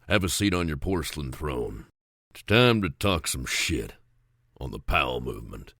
Have a seat on your porcelain throne. It's time to talk some shit on the Powell movement.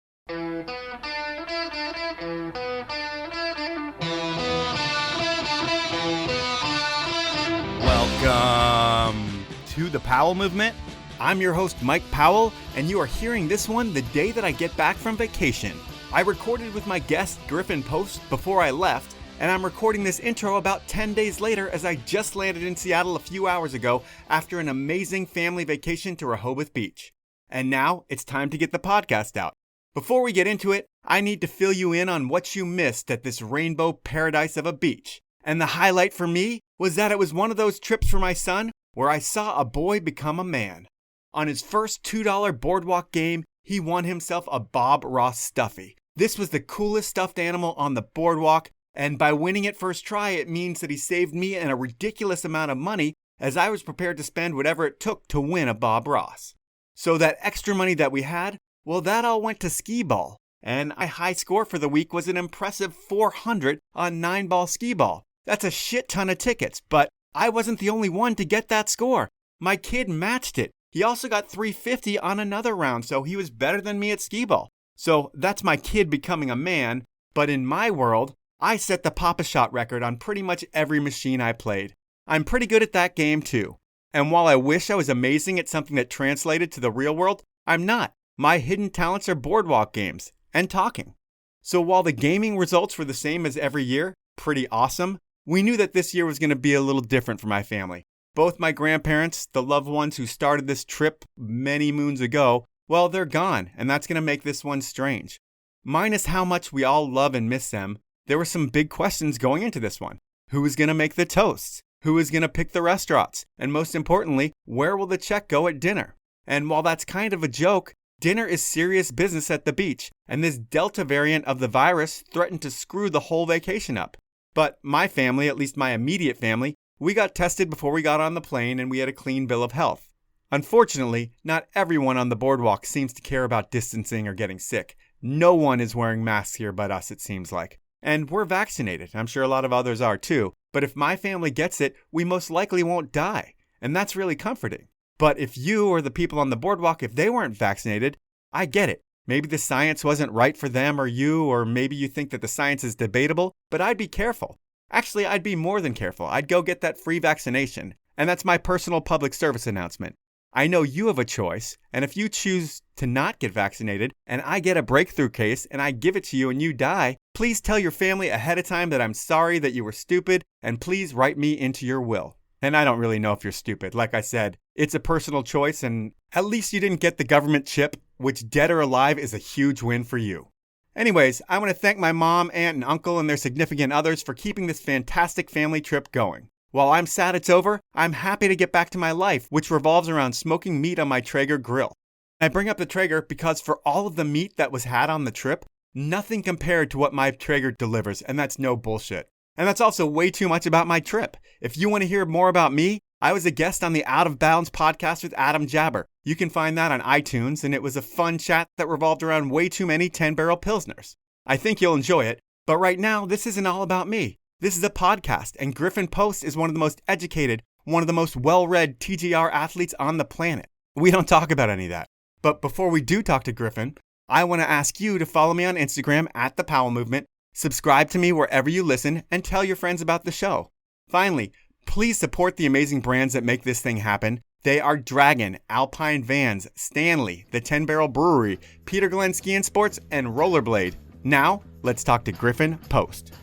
Welcome to the Powell movement. I'm your host, Mike Powell, and you are hearing this one the day that I get back from vacation. I recorded with my guest, Griffin Post, before I left, and I'm recording this intro about 10 days later as I just landed in Seattle a few hours ago after an amazing family vacation to Rehoboth Beach. And now it's time to get the podcast out. Before we get into it, I need to fill you in on what you missed at this rainbow paradise of a beach. And the highlight for me was that it was one of those trips for my son where I saw a boy become a man. On his first $2 boardwalk game, he won himself a Bob Ross stuffy. This was the coolest stuffed animal on the boardwalk, and by winning it first try, it means that he saved me a ridiculous amount of money as I was prepared to spend whatever it took to win a Bob Ross. So that extra money that we had, well, that all went to skee ball, and my high score for the week was an impressive 400 on 9-ball skee ball. That's a shit ton of tickets, but I wasn't the only one to get that score. My kid matched it. He also got 350 on another round, so he was better than me at skee ball. So that's my kid becoming a man, but in my world, I set the Pop-A-Shot record on pretty much every machine I played. I'm pretty good at that game too. And while I wish I was amazing at something that translated to the real world, I'm not. My hidden talents are boardwalk games and talking. So while the gaming results were the same as every year, pretty awesome, we knew that this year was going to be a little different for my family. Both my grandparents, the loved ones who started this trip many moons ago, well, they're gone, and that's going to make this one strange. Minus how much we all love and miss them, there were some big questions going into this one. Who is going to make the toasts? Who is going to pick the restaurants? And most importantly, where will the check go at dinner? And while that's kind of a joke, dinner is serious business at the beach, and this Delta variant of the virus threatened to screw the whole vacation up. But my family, at least my immediate family, we got tested before we got on the plane and we had a clean bill of health. Unfortunately, not everyone on the boardwalk seems to care about distancing or getting sick. No one is wearing masks here but us, it seems like. And we're vaccinated. I'm sure a lot of others are too. But if my family gets it, we most likely won't die. And that's really comforting. But if you or the people on the boardwalk, if they weren't vaccinated, I get it. Maybe the science wasn't right for them or you, or maybe you think that the science is debatable, but I'd be careful. Actually, I'd be more than careful. I'd go get that free vaccination. And that's my personal public service announcement. I know you have a choice, and if you choose to not get vaccinated, and I get a breakthrough case, and I give it to you and you die, please tell your family ahead of time that I'm sorry that you were stupid, and please write me into your will. And I don't really know if you're stupid. Like I said, it's a personal choice, and at least you didn't get the government chip, which dead or alive is a huge win for you. Anyways, I want to thank my mom, aunt, and uncle and their significant others for keeping this fantastic family trip going. While I'm sad it's over, I'm happy to get back to my life, which revolves around smoking meat on my Traeger grill. I bring up the Traeger because for all of the meat that was had on the trip, nothing compared to what my Traeger delivers, and that's no bullshit. And that's also way too much about my trip. If you want to hear more about me, I was a guest on the Out of Bounds podcast with Adam Jabber. You can find that on iTunes, and it was a fun chat that revolved around way too many 10-barrel Pilsners. I think you'll enjoy it, but right now, this isn't all about me. This is a podcast, and Griffin Post is one of the most educated, one of the most well-read TGR athletes on the planet. We don't talk about any of that. But before we do talk to Griffin, I want to ask you to follow me on Instagram at The Powell Movement, subscribe to me wherever you listen, and tell your friends about the show. Finally, please support the amazing brands that make this thing happen. They are Dragon, Alpine Vans, Stanley, the 10-Barrel Brewery, Peter Glenn Ski and Sports, and Rollerblade. Now, let's talk to Griffin Post.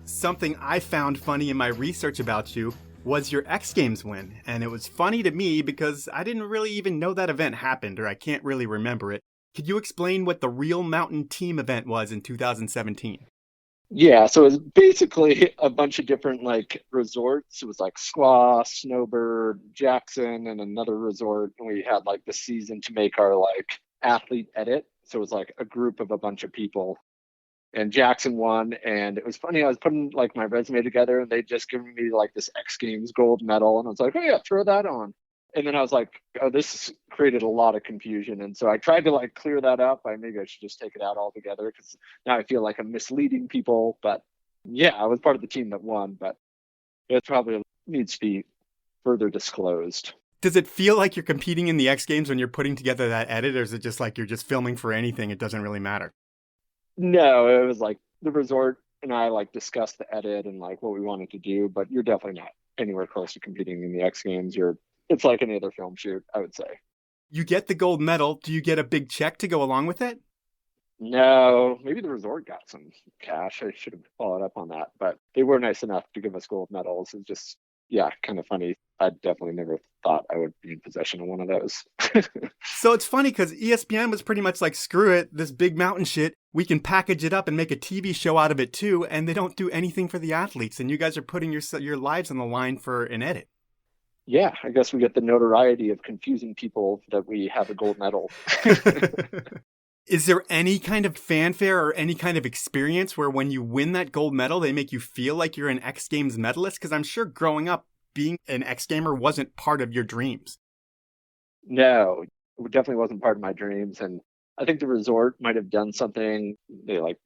Something I found funny in my research about you was your X Games win. And it was funny to me because I didn't really even know that event happened, or I can't really remember it. Could you explain what the Real Mountain Team event was in 2017? Yeah, so it was basically a bunch of different resorts. It was like Squaw, Snowbird, Jackson, and another resort. And we had the season to make our athlete edit. So it was a group of a bunch of people. And Jackson won, and it was funny. I was putting my resume together, and they'd just given me this X Games gold medal, and I was like, oh yeah, throw that on. And then I was like, oh, this created a lot of confusion. And so I tried to clear that up. Maybe I should just take it out altogether because now I feel like I'm misleading people. But yeah, I was part of the team that won, but it probably needs to be further disclosed. Does it feel like you're competing in the X Games when you're putting together that edit, or is it just like you're just filming for anything? It doesn't really matter. No, it was like the resort and I like discussed the edit and like what we wanted to do, but you're definitely not anywhere close to competing in the X Games. It's like any other film shoot, I would say. You get the gold medal. Do you get a big check to go along with it? No, maybe the resort got some cash. I should have followed up on that, but they were nice enough to give us gold medals. It's just, yeah, kind of funny. I definitely never thought I would be in possession of one of those. So it's funny because ESPN was pretty much like, screw it, this big mountain shit, we can package it up and make a TV show out of it too, and they don't do anything for the athletes, and you guys are putting your lives on the line for an edit. Yeah, I guess we get the notoriety of confusing people that we have a gold medal. Is there any kind of fanfare or any kind of experience where when you win that gold medal, they make you feel like you're an X Games medalist? Because I'm sure growing up, being an X Gamer wasn't part of your dreams. No, it definitely wasn't part of my dreams. And I think the resort might have done something. They like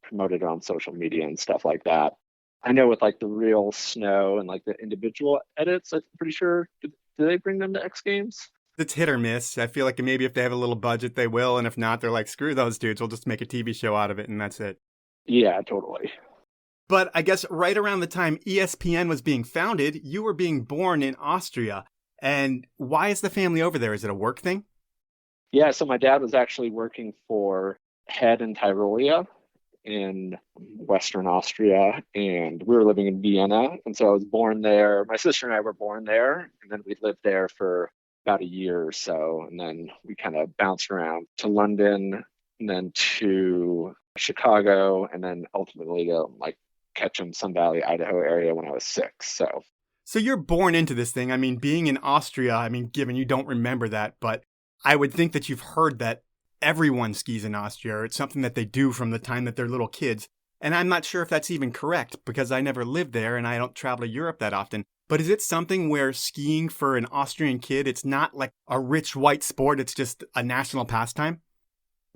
promoted it on social media and stuff like that. I know with like the real snow and like the individual edits, I'm pretty sure, do they bring them to X Games? It's hit or miss. I feel like maybe if they have a little budget, they will. And if not, they're like, screw those dudes. We'll just make a TV show out of it. And that's it. Yeah, totally. But I guess right around the time ESPN was being founded, you were being born in Austria. And why is the family over there? Is it a work thing? Yeah, so my dad was actually working for Head in Tyrolia in Western Austria, and we were living in Vienna. And so I was born there. My sister and I were born there, and then we lived there for about a year or so. And then we kind of bounced around to London and then to Chicago, and then ultimately to like Ketchum, Sun Valley, Idaho area when I was 6. So you're born into this thing. I mean, being in Austria, I mean, given you don't remember that, but I would think that you've heard that everyone skis in Austria, or it's something that they do from the time that they're little kids. And I'm not sure if that's even correct because I never lived there and I don't travel to Europe that often. But is it something where skiing for an Austrian kid, it's not like a rich white sport, it's just a national pastime?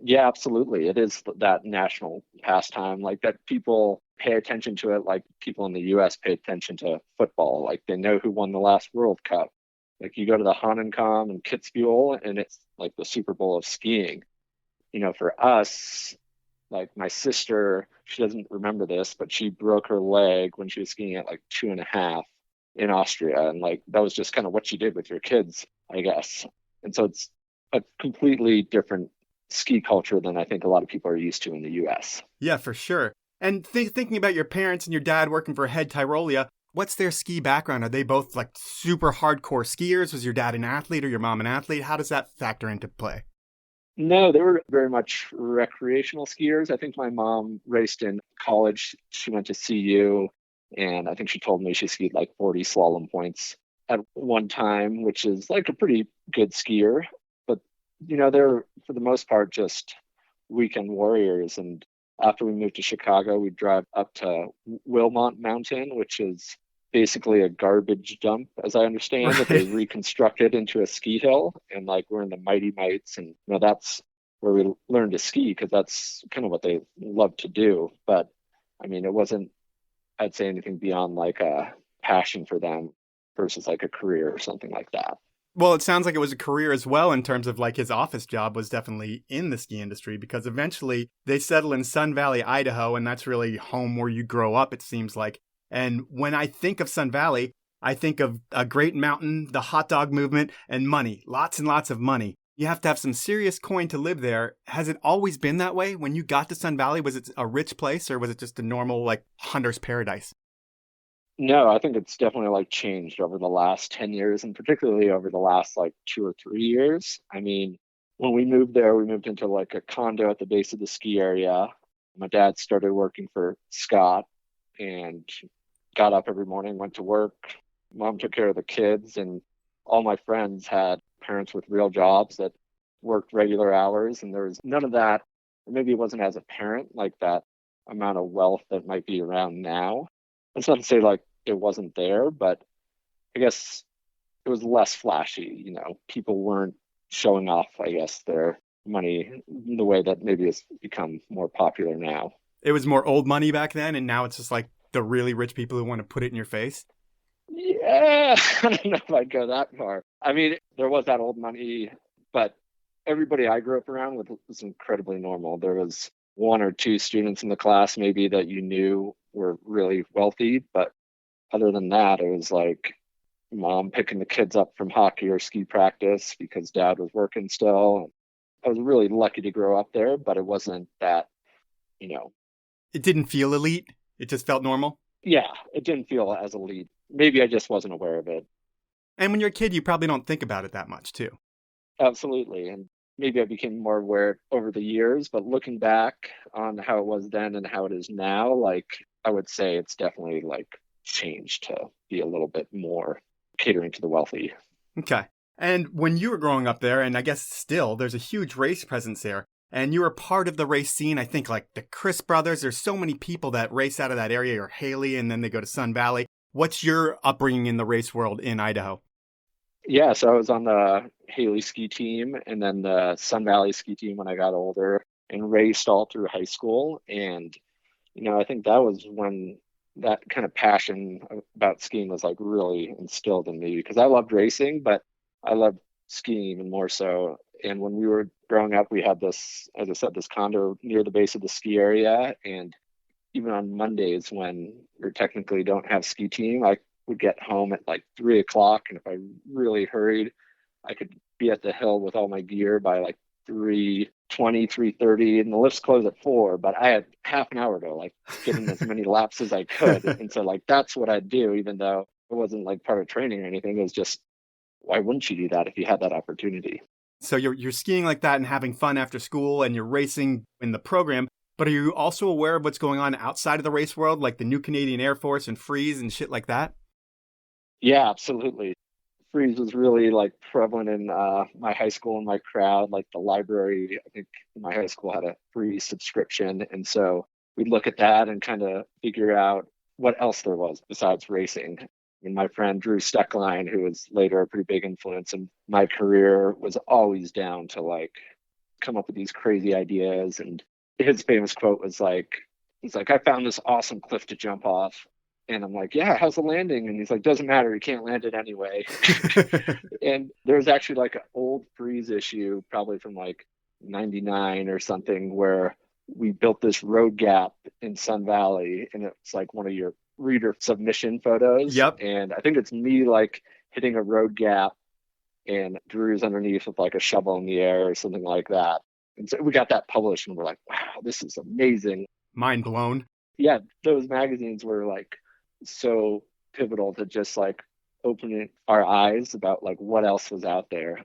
Yeah, absolutely. It is that national pastime, like that people pay attention to it, like people in the US pay attention to football. Like they know who won the last World Cup. Like you go to the Hahnenkamm in Kitzbühel and it's like the Super Bowl of skiing. You know, for us, like my sister, she doesn't remember this, but she broke her leg when she was skiing at like 2.5 in Austria. And like that was just kind of what you did with your kids, I guess. And so it's a completely different ski culture than I think a lot of people are used to in the US. Yeah, for sure. And thinking about your parents and your dad working for Head Tyrolia, what's their ski background? Are they both like super hardcore skiers? Was your dad an athlete or your mom an athlete? How does that factor into play? No, they were very much recreational skiers. I think my mom raced in college. She went to CU, and I think she told me she skied like 40 slalom points at one time, which is like a pretty good skier. But, you know, they're for the most part just weekend warriors. And after we moved to Chicago, we'd drive up to Wilmot Mountain, which is basically a garbage dump, as I understand, that they reconstructed into a ski hill. And like we're in the Mighty Mites, and you know that's where we learned to ski because that's kind of what they love to do. But I mean, it wasn't, I'd say, anything beyond like a passion for them versus like a career or something like that. Well, it sounds like it was a career as well in terms of like his office job was definitely in the ski industry because eventually they settle in Sun Valley, Idaho, and that's really home where you grow up, it seems like. And when I think of Sun Valley, I think of a great mountain, the hot dog movement, and money. Lots and lots of money. You have to have some serious coin to live there. Has it always been that way? When you got to Sun Valley, was it a rich place or was it just a normal like hunter's paradise? No, I think it's definitely like changed over the last 10 years and particularly over the last like 2 or 3 years. I mean, when we moved there, we moved into like a condo at the base of the ski area. My dad started working for Scott and got up every morning, went to work. Mom took care of the kids, and all my friends had parents with real jobs that worked regular hours. And there was none of that, or maybe it wasn't as apparent, like that amount of wealth that might be around now. That's not to say like it wasn't there, but I guess it was less flashy. You know, people weren't showing off, I guess, their money the way that maybe it's become more popular now. It was more old money back then, and now it's just like the really rich people who want to put it in your face. Yeah, I don't know if I'd go that far. I mean, there was that old money, but everybody I grew up around with was incredibly normal. There was one or two students in the class maybe that you knew were really wealthy, but other than that, it was like mom picking the kids up from hockey or ski practice because dad was working still. I was really lucky to grow up there, but it wasn't that, you know, It didn't feel elite. It just felt normal. yeah, it didn't feel as elite. Maybe I just wasn't aware of it. And when you're a kid, you probably don't think about it that much, too. Absolutely. And maybe I became more aware over the years, but looking back on how it was then and how it is now, like I would say it's definitely like changed to be a little bit more catering to the wealthy. Okay. And when you were growing up there, and I guess still, there's a huge race presence there. And you were part of the race scene. I think like the Chris brothers, there's so many people that race out of that area, or Haley, and then they go to Sun Valley. What's your upbringing in the race world in Idaho? Yeah, so I was on the Haley ski team and then the Sun Valley ski team when I got older and raced all through high school. And, I think that was when that kind of passion about skiing was like really instilled in me because I loved racing, but I loved skiing even more so. And when we were growing up, we had this, as I said, this condo near the base of the ski area. And even on Mondays when we technically don't have ski team, I would get home at like 3 o'clock. And if I really hurried, I could be at the hill with all my gear by like 3:20, 3:30, and the lifts close at 4. But I had half an hour to like get in as many laps as I could. And so like that's what I'd do, even though it wasn't like part of training or anything. It was just, why wouldn't you do that if you had that opportunity? So you're skiing like that and having fun after school, and you're racing in the program. But are you also aware of what's going on outside of the race world, like the new Canadian Air Force and Freeze and shit like that? Yeah, absolutely. Freeze was really like prevalent in my high school and my crowd. Like the library, I think my high school had a free subscription. And so we'd look at that and kind of figure out what else there was besides racing. And my friend Drew Steckline, who was later a pretty big influence in my career, was always down to like come up with these crazy ideas. And his famous quote was like, he's like, I found this awesome cliff to jump off. And I'm like, yeah, how's the landing? And he's like, doesn't matter. You can't land it anyway. And there's actually like an old Freeze issue, probably from like 99 or something, where we built this road gap in Sun Valley. And it's like one of your reader submission photos. Yep. And I think it's me like hitting a road gap and Drew's underneath with like a shovel in the air or something like that. And so we got that published and we're like, wow, this is amazing. Mind blown. Yeah, those magazines were like so pivotal to just like opening our eyes about like what else was out there.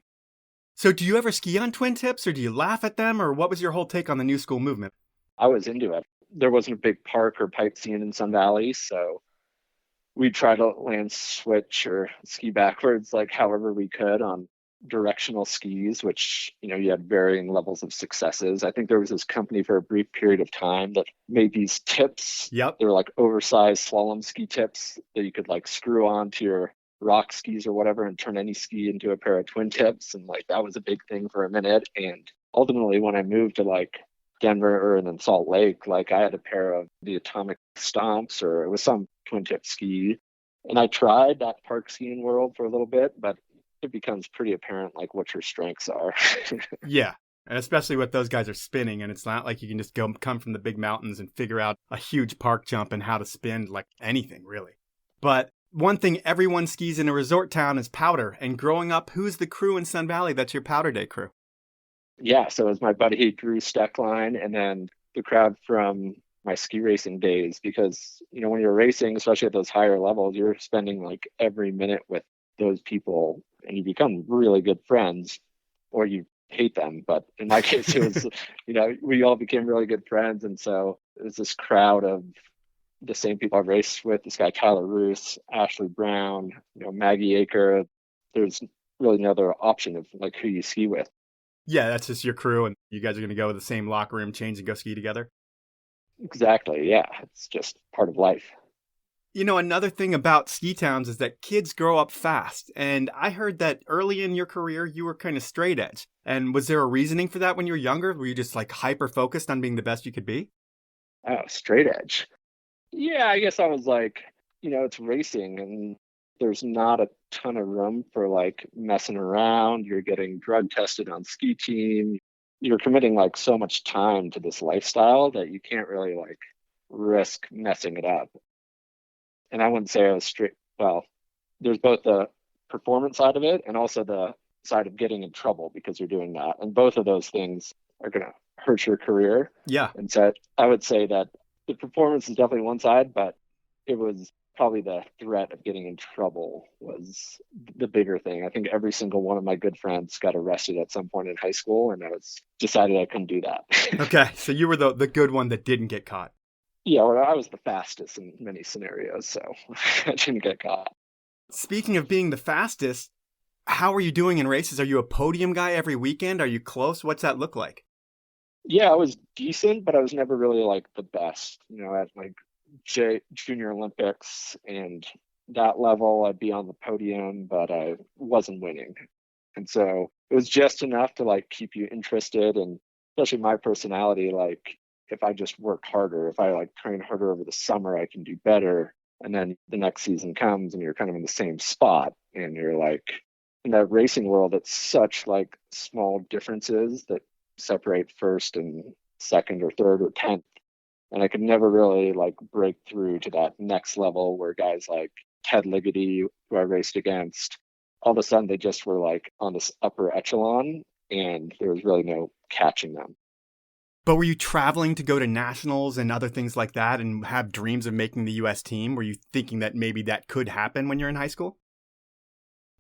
So do you ever ski on twin tips, or do you laugh at them, or what was your whole take on the new school movement? I was into it. There wasn't a big park or pipe scene in Sun Valley, so we tried to land switch or ski backwards like however we could on directional skis, which you had varying levels of successes. I think there was this company for a brief period of time that made these tips. Yep. They were like oversized slalom ski tips that you could like screw onto your rock skis or whatever and turn any ski into a pair of twin tips. And like that was a big thing for a minute. And ultimately when I moved to like Denver and then Salt Lake, like I had a pair of the Atomic Stomps, or it was some twin tip ski. And I tried that park skiing world for a little bit, but it becomes pretty apparent like what your strengths are. Yeah. And especially what those guys are spinning. And it's not like you can just come from the big mountains and figure out a huge park jump and how to spin like anything, really. But one thing everyone skis in a resort town is powder. And growing up, who's the crew in Sun Valley that's your powder day crew? Yeah, so it was my buddy Drew Steckline and then the crowd from my ski racing days, because when you're racing, especially at those higher levels, you're spending like every minute with those people and you become really good friends, or you hate them. But in my case, it was, we all became really good friends. And so it was this crowd of the same people I've raced with, this guy, Tyler Roos, Ashley Brown, Maggie Aker. There's really no other option of like who you ski with. Yeah, that's just your crew, and you guys are going to go with the same locker room, change, and go ski together? Exactly, yeah. It's just part of life. Another thing about ski towns is that kids grow up fast. And I heard that early in your career, you were kind of straight edge. And was there a reasoning for that when you were younger? Were you just like hyper focused on being the best you could be? Oh, straight edge. Yeah, I guess I was like, it's racing and there's not a ton of room for like messing around. You're getting drug tested on ski team. You're committing like so much time to this lifestyle that you can't really like risk messing it up. And I wouldn't say I was strict. Well, there's both the performance side of it and also the side of getting in trouble because you're doing that. And both of those things are going to hurt your career. Yeah. And so I would say that the performance is definitely one side, but it was probably the threat of getting in trouble was the bigger thing. I think every single one of my good friends got arrested at some point in high school, and I was decided I couldn't do that. Okay, so you were the good one that didn't get caught. Yeah, well, I was the fastest in many scenarios, so I didn't get caught. Speaking of being the fastest, how are you doing in races? Are you a podium guy every weekend? Are you close? What's that look like? Yeah, I was decent, but I was never really like the best. At like Junior Olympics and that level, I'd be on the podium, but I wasn't winning. And so it was just enough to like keep you interested, and especially my personality, like if I just work harder, if I like train harder over the summer, I can do better. And then the next season comes and you're kind of in the same spot, and you're like, in that racing world, it's such like small differences that separate first and second or third or 10th. And I could never really like break through to that next level where guys like Ted Ligety, who I raced against, all of a sudden they just were like on this upper echelon and there was really no catching them. But were you traveling to go to nationals and other things like that and have dreams of making the U.S. team? Were you thinking that maybe that could happen when you're in high school?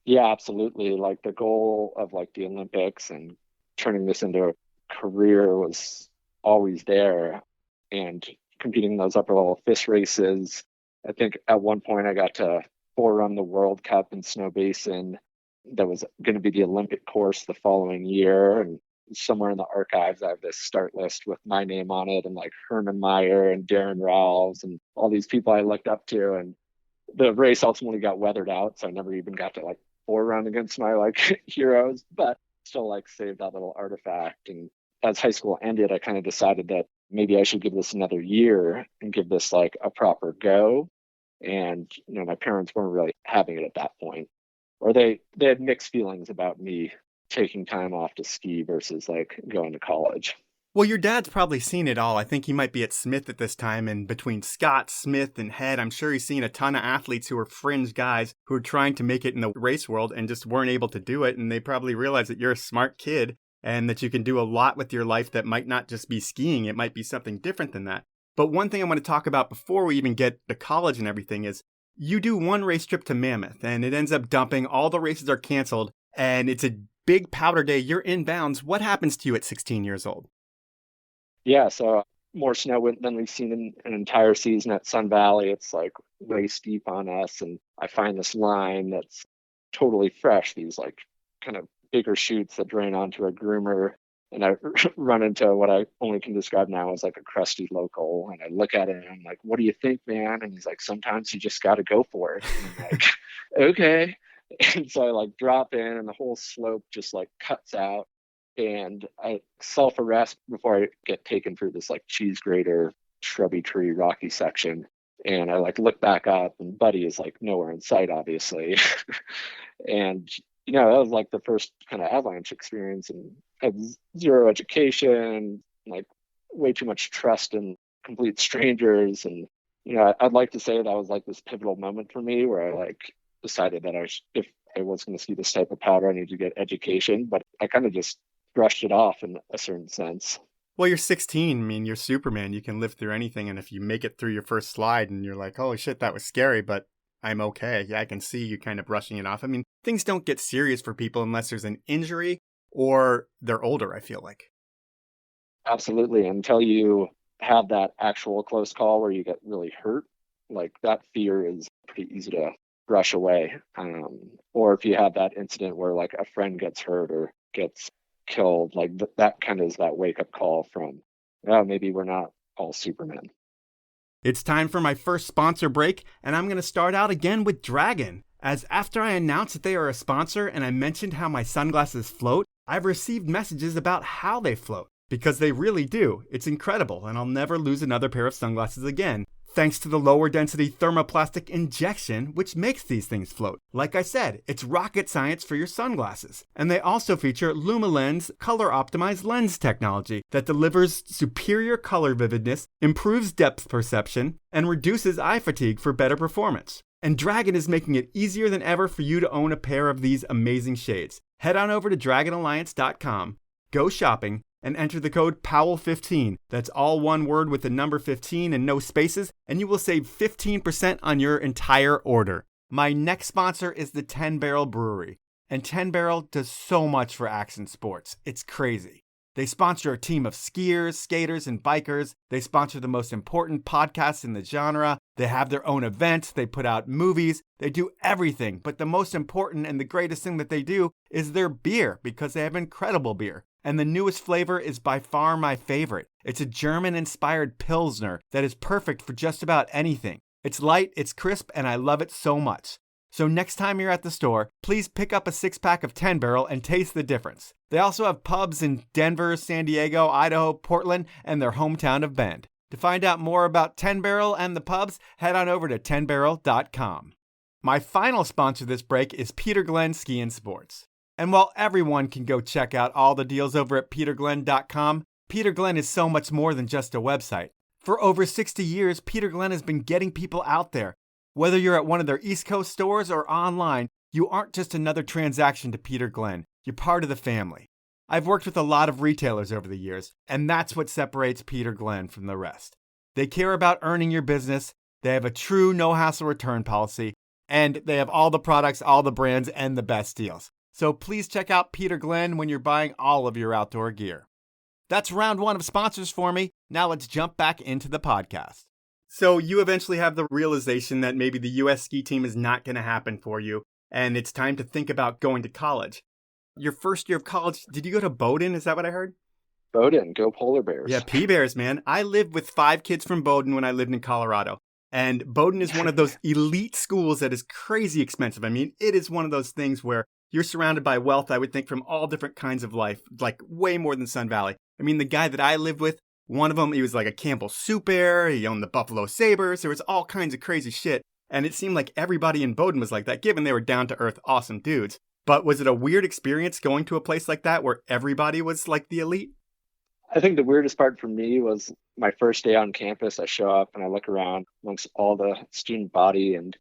Yeah, absolutely. Like the goal of like the Olympics and turning this into a career was always there. And competing in those upper level FIS races, I think at one point I got to forerun the World Cup in Snow Basin. That was going to be the Olympic course the following year. And somewhere in the archives, I have this start list with my name on it and like Herman Meyer and Darren Rawls and all these people I looked up to. And the race ultimately got weathered out. So I never even got to like forerun against my like heroes, but still like saved that little artifact. And as high school ended, I kind of decided that maybe I should give this another year and give this like a proper go. And, my parents weren't really having it at that point, or they had mixed feelings about me taking time off to ski versus like going to college. Well, your dad's probably seen it all. I think he might be at Smith at this time, and between Scott, Smith, and Head, I'm sure he's seen a ton of athletes who are fringe guys who are trying to make it in the race world and just weren't able to do it. And they probably realize that you're a smart kid and that you can do a lot with your life that might not just be skiing. It might be something different than that. But one thing I want to talk about before we even get to college and everything is you do one race trip to Mammoth and it ends up dumping. All the races are canceled and it's a big powder day. You're inbounds. What happens to you at 16 years old? Yeah, so more snow than we've seen in an entire season at Sun Valley. It's like waist deep on us. And I find this line that's totally fresh, these like kind of bigger chutes that drain onto a groomer. And I run into what I only can describe now as like a crusty local. And I look at it and I'm like, what do you think, man? And he's like, sometimes you just got to go for it. And I'm like, okay. And so I like drop in and the whole slope just like cuts out. And I self-arrest before I get taken through this like cheese grater, shrubby tree, rocky section. And I like look back up and Buddy is like nowhere in sight, obviously. And, that was like the first kind of avalanche experience, and I had zero education, like way too much trust in complete strangers. And, I'd like to say that was like this pivotal moment for me where I like decided that if I was going to see this type of powder, I needed to get education, but I kind of just brushed it off in a certain sense. Well, you're 16. I mean, you're Superman. You can live through anything. And if you make it through your first slide and you're like, holy shit, that was scary, but I'm okay. Yeah, I can see you kind of brushing it off. I mean, things don't get serious for people unless there's an injury or they're older, I feel like. Absolutely. Until you have that actual close call where you get really hurt, like that fear is pretty easy to brush away. Or if you have that incident where like a friend gets hurt or gets killed, like that kind of is that wake up call from, oh, maybe we're not all Supermen. It's time for my first sponsor break, and I'm going to start out again with Dragon. As after I announced that they are a sponsor and I mentioned how my sunglasses float, I've received messages about how they float, because they really do. It's incredible, and I'll never lose another pair of sunglasses again. thanks to the lower density thermoplastic injection, which makes these things float. Like I said, it's rocket science for your sunglasses. And they also feature LumiLens color optimized lens technology that delivers superior color vividness, improves depth perception, and reduces eye fatigue for better performance. And Dragon is making it easier than ever for you to own a pair of these amazing shades. Head on over to dragonalliance.com, go shopping, and enter the code POWEL15. That's all one word with the number 15 and no spaces, and you will save 15% on your entire order. My next sponsor is the 10 Barrel Brewery, and 10 Barrel does so much for action sports. It's crazy. They sponsor a team of skiers, skaters, and bikers. They sponsor the most important podcasts in the genre. They have their own events. They put out movies. They do everything. But the most important and the greatest thing that they do is their beer, because they have incredible beer. And the newest flavor is by far my favorite. It's a German-inspired Pilsner that is perfect for just about anything. It's light, it's crisp, and I love it so much. So next time you're at the store, please pick up a 6-pack of 10 Barrel and taste the difference. They also have pubs in Denver, San Diego, Idaho, Portland, and their hometown of Bend. To find out more about 10 Barrel and the pubs, head on over to 10barrel.com. My final sponsor this break is Peter Glenn Ski and Sports. And while everyone can go check out all the deals over at peterglenn.com, Peter Glenn is so much more than just a website. For over 60 years, Peter Glenn has been getting people out there. Whether you're at one of their East Coast stores or online, you aren't just another transaction to Peter Glenn. You're part of the family. I've worked with a lot of retailers over the years, and that's what separates Peter Glenn from the rest. They care about earning your business, they have a true no-hassle return policy, and they have all the products, all the brands, and the best deals. So please check out Peter Glenn when you're buying all of your outdoor gear. That's round one of sponsors for me. Now let's jump back into the podcast. So you eventually have the realization that maybe the U.S. ski team is not going to happen for you, and it's time to think about going to college. Your first year of college, did you go to Bowdoin? Is that what I heard? Bowdoin, go Polar Bears. Yeah, P-Bears, man. I lived with 5 kids from Bowdoin when I lived in Colorado. And Bowdoin is one of those elite schools that is crazy expensive. I mean, it is one of those things where you're surrounded by wealth, I would think, from all different kinds of life, like way more than Sun Valley. I mean, the guy that I lived with, one of them, he was like a Campbell soup heir. He owned the Buffalo Sabres. There was all kinds of crazy shit. And it seemed like everybody in Bowdoin was like that, given they were down-to-earth, awesome dudes. But was it a weird experience going to a place like that where everybody was like the elite? I think the weirdest part for me was my first day on campus. I show up and I look around amongst all the student body. And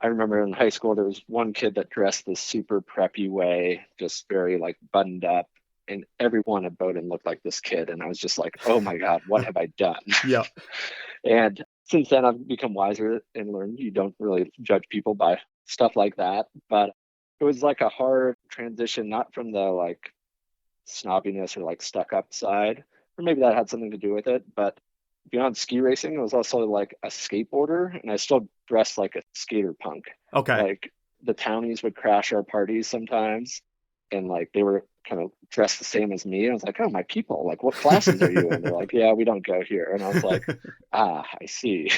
I remember in high school, there was one kid that dressed this super preppy way, just very like buttoned up. And everyone at Bowdoin looked like this kid. And I was just like, oh my God, what have I done? Yeah. And since then, I've become wiser and learned you don't really judge people by stuff like that. But it was like a hard transition, not from the like snobbiness or like stuck up side, or maybe that had something to do with it. But beyond ski racing, I was also like a skateboarder, and I still dressed like a skater punk. Okay. Like the townies would crash our parties sometimes, and like they were kind of dressed the same as me. And I was like, oh, my people, like what classes are you in? They're like, yeah, we don't go here. And I was like, I see.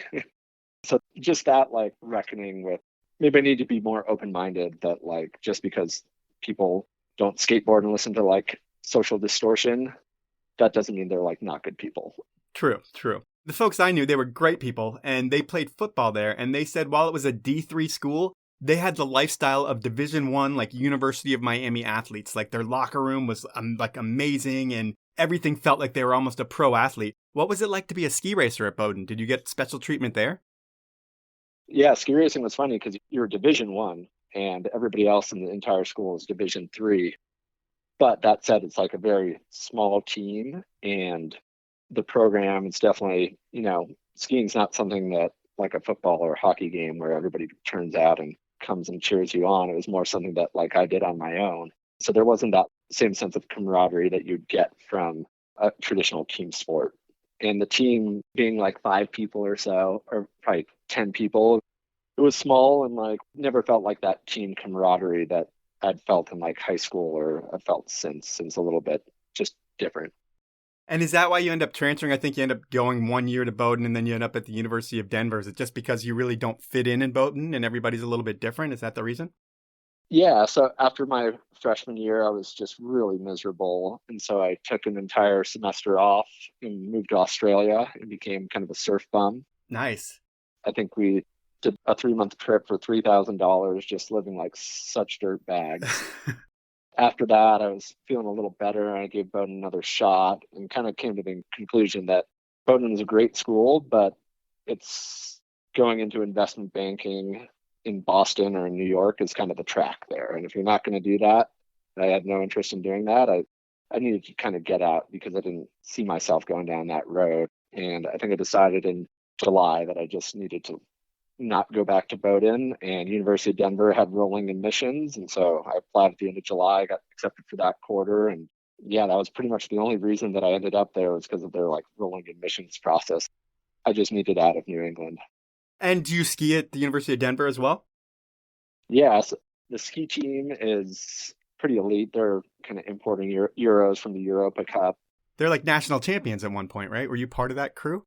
So just that like reckoning with maybe I need to be more open-minded that like just because people don't skateboard and listen to like social distortion, that doesn't mean they're like not good people. True. The folks I knew, they were great people, and they played football there. And they said while it was a D3 school, they had the lifestyle of Division I, like University of Miami athletes. Like their locker room was like amazing, and everything felt like they were almost a pro athlete. What was it like to be a ski racer at Bowdoin? Did you get special treatment there? Yeah, ski racing was funny because you were Division I, and everybody else in the entire school is Division III. But that said, it's like a very small team, and the program is definitely, skiing's not something that like a football or hockey game where everybody turns out and comes and cheers you on. It was more something that like I did on my own. So there wasn't that same sense of camaraderie that you'd get from a traditional team sport. And the team being like 5 people or so, or probably 10 people, it was small and like never felt like that team camaraderie that I'd felt in like high school or I've felt since a little bit, just different. And is that why you end up transferring? I think you end up going 1 year to Bowdoin and then you end up at the University of Denver. Is it just because you really don't fit in Bowdoin and everybody's a little bit different? Is that the reason? Yeah. So after my freshman year, I was just really miserable. And so I took an entire semester off and moved to Australia and became kind of a surf bum. Nice. I think we did a 3-month trip for $3,000, just living like such dirt bags. After that, I was feeling a little better and I gave Bowdoin another shot and kind of came to the conclusion that Bowdoin is a great school, but it's going into investment banking in Boston or in New York is kind of the track there. And if you're not going to do that, I had no interest in doing that. I needed to kind of get out because I didn't see myself going down that road. And I think I decided in July that I just needed to not go back to Bowdoin, and University of Denver had rolling admissions. And so I applied at the end of July, got accepted for that quarter. And yeah, that was pretty much the only reason that I ended up there was because of their like rolling admissions process. I just needed out of New England. And do you ski at the University of Denver as well? Yes, the ski team is pretty elite. They're kind of importing Euros from the Europa Cup. They're like national champions at one point, right? Were you part of that crew?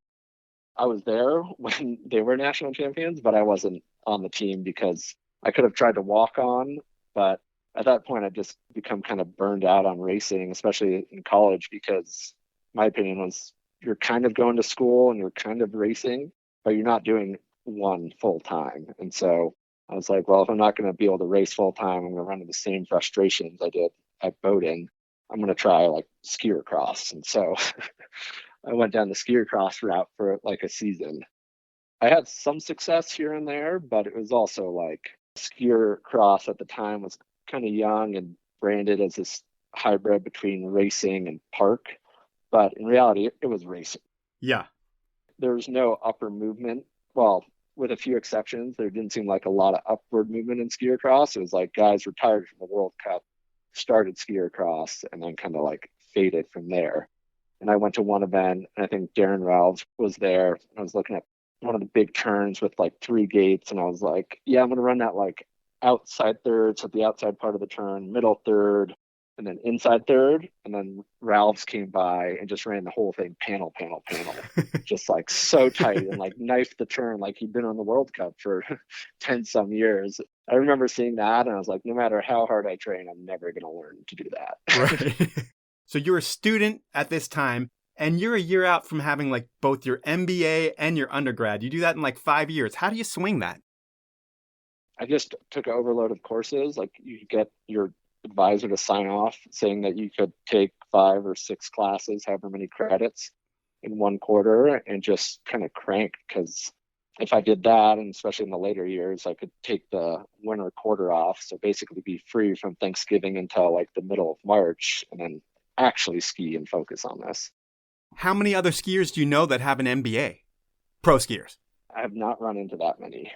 I was there when they were national champions, but I wasn't on the team because I could have tried to walk on. But at that point, I'd just become kind of burned out on racing, especially in college, because my opinion was you're kind of going to school and you're kind of racing, but you're not doing one full time. And so I was like, well, if I'm not going to be able to race full time, I'm going to run into the same frustrations I did at Bowdoin. I'm going to try like skier cross. And so I went down the skier cross route for like a season. I had some success here and there, but it was also like skier cross at the time was kind of young and branded as this hybrid between racing and park. But in reality, it was racing. Yeah. There was no upper movement. Well, with a few exceptions, there didn't seem like a lot of upward movement in skier cross. It was like guys retired from the World Cup, started skier cross, and then kind of like faded from there. And I went to one event, and I think Darren Ralph was there. I was looking at one of the big turns with like 3 gates, and I was like, yeah, I'm going to run that like outside third, so the outside part of the turn, middle third, and then inside third. And then Ralph's came by and just ran the whole thing panel, just like so tight and like knifed the turn like he'd been on the World Cup for 10 some years. I remember seeing that, and I was like, no matter how hard I train, I'm never going to learn to do that. Right. So you're a student at this time, and you're a year out from having like both your MBA and your undergrad. You do that in like 5 years. How do you swing that? I just took an overload of courses. Like you get your advisor to sign off saying that you could take 5 or 6 classes, however many credits in one quarter, and just kind of crank. Because if I did that, and especially in the later years, I could take the winter quarter off. So basically be free from Thanksgiving until like the middle of March, and then actually ski and focus on this. How many other skiers do you know that have an MBA? Pro skiers. I have not run into that many.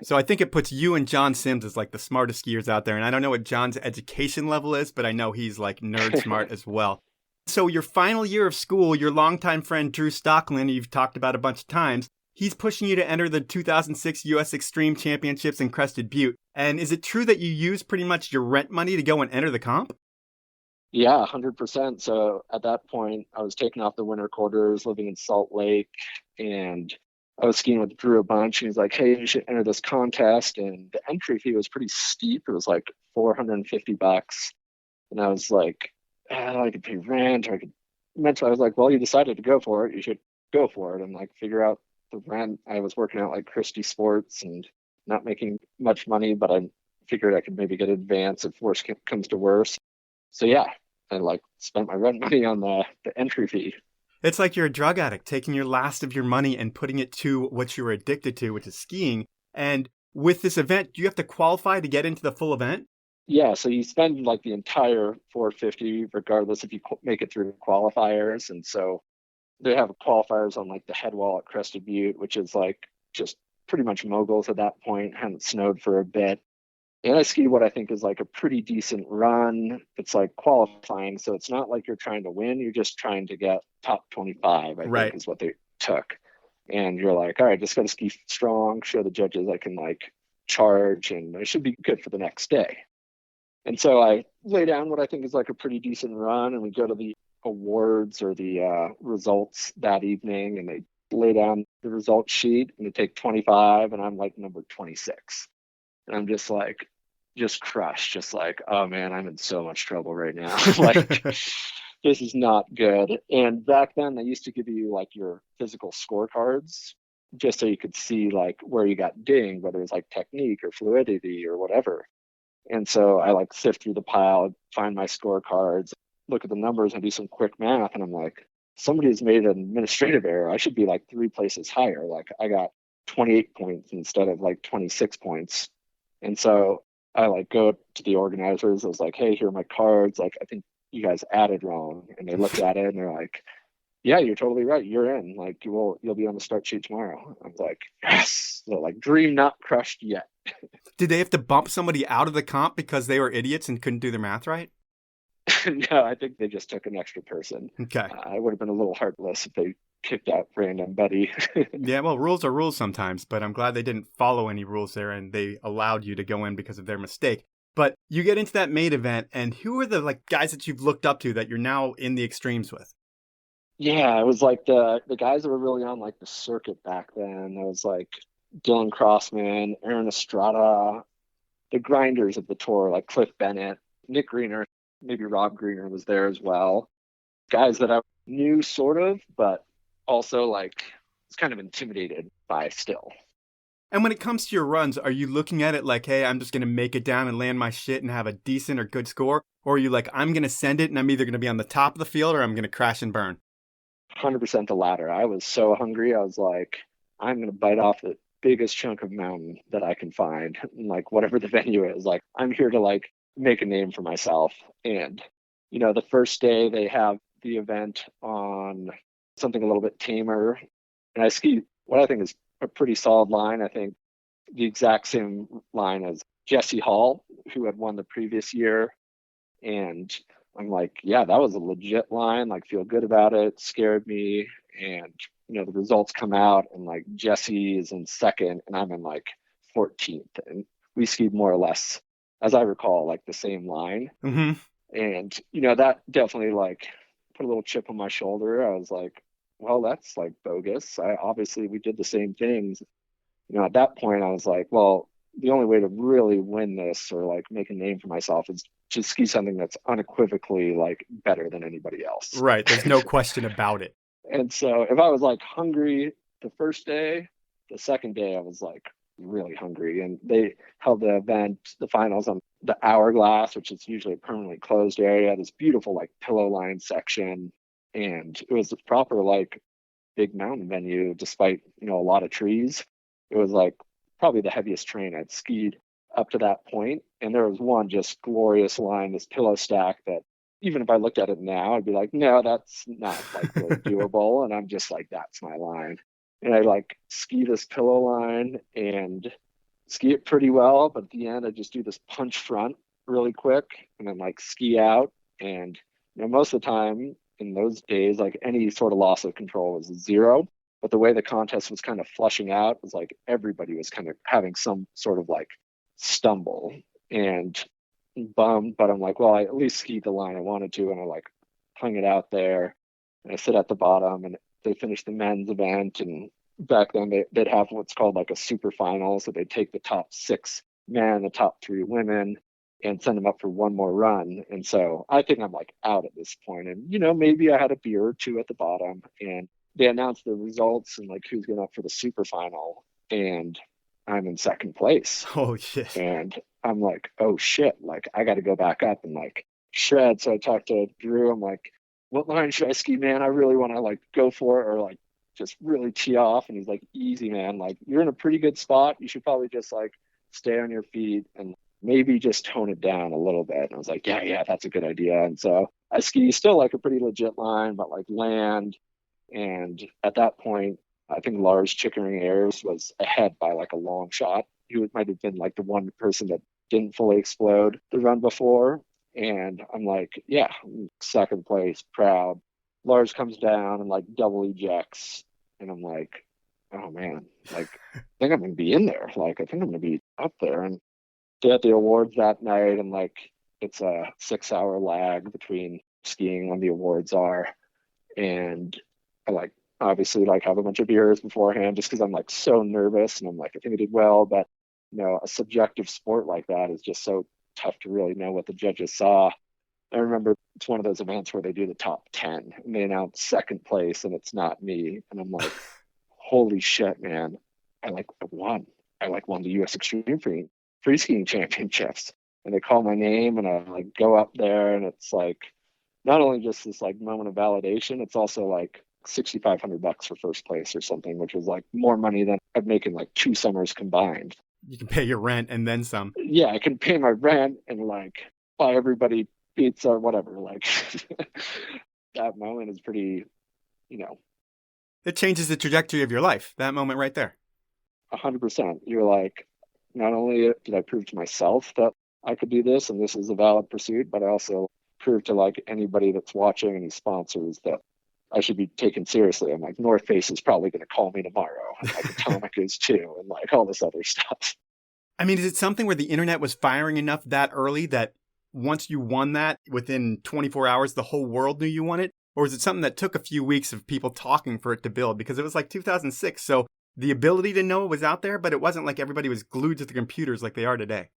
So I think it puts you and John Sims as like the smartest skiers out there. And I don't know what John's education level is, but I know he's like nerd smart as well. So your final year of school, your longtime friend Drew Stockland, you've talked about a bunch of times, he's pushing you to enter the 2006 U.S. Extreme Championships in Crested Butte. And is it true that you use pretty much your rent money to go and enter the comp? Yeah, 100%. So at that point, I was taking off the winter quarters, living in Salt Lake, and I was skiing with Drew a bunch. And he's like, hey, you should enter this contest. And the entry fee was pretty steep. It was like $450. And I was like, I could pay rent, or I could mentally, I was like, well, you decided to go for it. You should go for it and like figure out the rent. I was working out like Christie Sports and not making much money, but I figured I could maybe get advance if worse comes to worse. So yeah, I like spent my rent money on the entry fee. It's like you're a drug addict taking your last of your money and putting it to what you were addicted to, which is skiing. And with this event, do you have to qualify to get into the full event? Yeah, so you spend like the entire $450 regardless if you make it through qualifiers. And so they have qualifiers on like the head wall at Crested Butte, which is like just pretty much moguls at that point. Hadn't snowed for a bit. And I skied what I think is like a pretty decent run. It's like qualifying. So it's not like you're trying to win. You're just trying to get top 25, I think is what they took. And you're like, all right, just got to ski strong, show the judges I can like charge, and I should be good for the next day. And so I lay down what I think is like a pretty decent run, and we go to the awards or the results that evening, and they lay down the result sheet and they take 25, and I'm like number 26. And I'm just like, just crushed, just like, oh man, I'm in so much trouble right now. Like, this is not good. And back then, they used to give you like your physical scorecards. just so you could see like where you got dinged, whether it's like technique or fluidity or whatever. And so I like sift through the pile, find my scorecards, look at the numbers and do some quick math. And I'm like, somebody's made an administrative error. I should be like 3 places higher. Like I got 28 points instead of like 26 points. And so I like go to the organizers. I was like, hey, here are my cards. Like, I think you guys added wrong. And they looked at it and they're like, yeah, you're totally right. You're in. Like you'll be on the start sheet tomorrow. I was like, yes. So like dream not crushed yet. Did they have to bump somebody out of the comp because they were idiots and couldn't do their math right? No, I think they just took an extra person. Okay. I would have been a little heartless if they kicked out random Betty. Yeah, well, rules are rules sometimes, but I'm glad they didn't follow any rules there and they allowed you to go in because of their mistake. But you get into that main event, and who are the like guys that you've looked up to that you're now in the extremes with? Yeah, it was like the guys that were really on like the circuit back then. It was like Dylan Crossman, Aaron Estrada, the grinders of the tour, like Cliff Bennett, Nick Greener, maybe Rob Greener was there as well. Guys that I knew sort of, but also like was kind of intimidated by still. And when it comes to your runs, are you looking at it like, hey, I'm just going to make it down and land my shit and have a decent or good score? Or are you like, I'm going to send it and I'm either going to be on the top of the field or I'm going to crash and burn? 100% the latter. I was so hungry. I was like, I'm going to bite off the biggest chunk of mountain that I can find. And like whatever the venue is, like I'm here to like make a name for myself. And, you know, the first day they have the event on something a little bit tamer. And I ski what I think is a pretty solid line. I think the exact same line as Jesse Hall, who had won the previous year. And I'm like, yeah, that was a legit line. Like, feel good about it. Scared me. And, you know, the results come out and like Jesse is in second and I'm in like 14th. And we skied more or less, as I recall, like the same line. Mm-hmm. And, you know, that definitely like put a little chip on my shoulder. I was like, well, that's like bogus. Obviously we did the same things. You know, at that point I was like, well, the only way to really win this or like make a name for myself is to ski something that's unequivocally like better than anybody else. Right. There's no question about it. And so if I was like hungry the first day, the second day I was like really hungry. And they held the event, the finals on the Hourglass, which is usually a permanently closed area, this beautiful like pillow line section. And it was a proper like big mountain venue, despite, you know, a lot of trees. It was like probably the heaviest terrain I'd skied up to that point. And there was one just glorious line, this pillow stack that even if I looked at it now, I'd be like, no, that's not like really doable. And I'm just like, that's my line. And I like ski this pillow line and ski it pretty well. But at the end, I just do this punch front really quick and then like ski out. And, you know, most of the time in those days, like any sort of loss of control was zero. But the way the contest was kind of flushing out was like everybody was kind of having some sort of like stumble and bummed. But I'm like, well, I at least skied the line I wanted to. And I like hung it out there. And I sit at the bottom and they finished the men's event. And back then they'd have what's called like a super final. So they'd take the top 6 men, the top 3 women, and send them up for one more run. And so I think I'm like out at this point. And, you know, maybe I had a beer or two at the bottom and they announced the results and like who's going up for the super final. And I'm in second place. Oh, shit. And I'm like, oh shit, like I got to go back up and like shred. So I talked to Drew. I'm like, what line should I ski, man? I really want to like go for it or like just really tee off. And he's like, easy, man. Like you're in a pretty good spot. You should probably just like stay on your feet and maybe just tone it down a little bit. And I was like, yeah, that's a good idea. And so I ski still like a pretty legit line, but like land. And at that point, I think Lars Chickering Ayers was ahead by like a long shot. He might have been like the one person that didn't fully explode the run before. And I'm like, yeah, second place, proud. Lars comes down and like double ejects. And I'm like, oh man, like I think I'm going to be in there. Like I think I'm going to be up there. And they had the awards that night. And like it's a 6-hour lag between skiing when the awards are. And I like obviously like have a bunch of beers beforehand just because I'm like so nervous and I'm like, I think I did well, but you know, a subjective sport like that is just so tough to really know what the judges saw. I remember it's one of those events where they do the top 10 and they announce second place and it's not me. And I'm like, holy shit, man. I won. Won the US Extreme free skiing championships. And they call my name and I like go up there and it's like not only just this like moment of validation, it's also like $6,500 for first place or something, which was like more money than I'd make in like 2 summers combined. You can pay your rent and then some. Yeah, I can pay my rent and like buy everybody pizza or whatever. Like that moment is pretty, It changes the trajectory of your life, that moment right there. 100%. You're like, not only did I prove to myself that I could do this and this is a valid pursuit, but I also proved to like anybody that's watching, any sponsors, that I should be taken seriously. I'm like, North Face is probably going to call me tomorrow, and like Atomic is too, and like all this other stuff. I mean, is it something where the internet was firing enough that early that once you won that, within 24 hours, the whole world knew you won it? Or is it something that took a few weeks of people talking for it to build? Because it was like 2006, so the ability to know it was out there, but it wasn't like everybody was glued to the computers like they are today.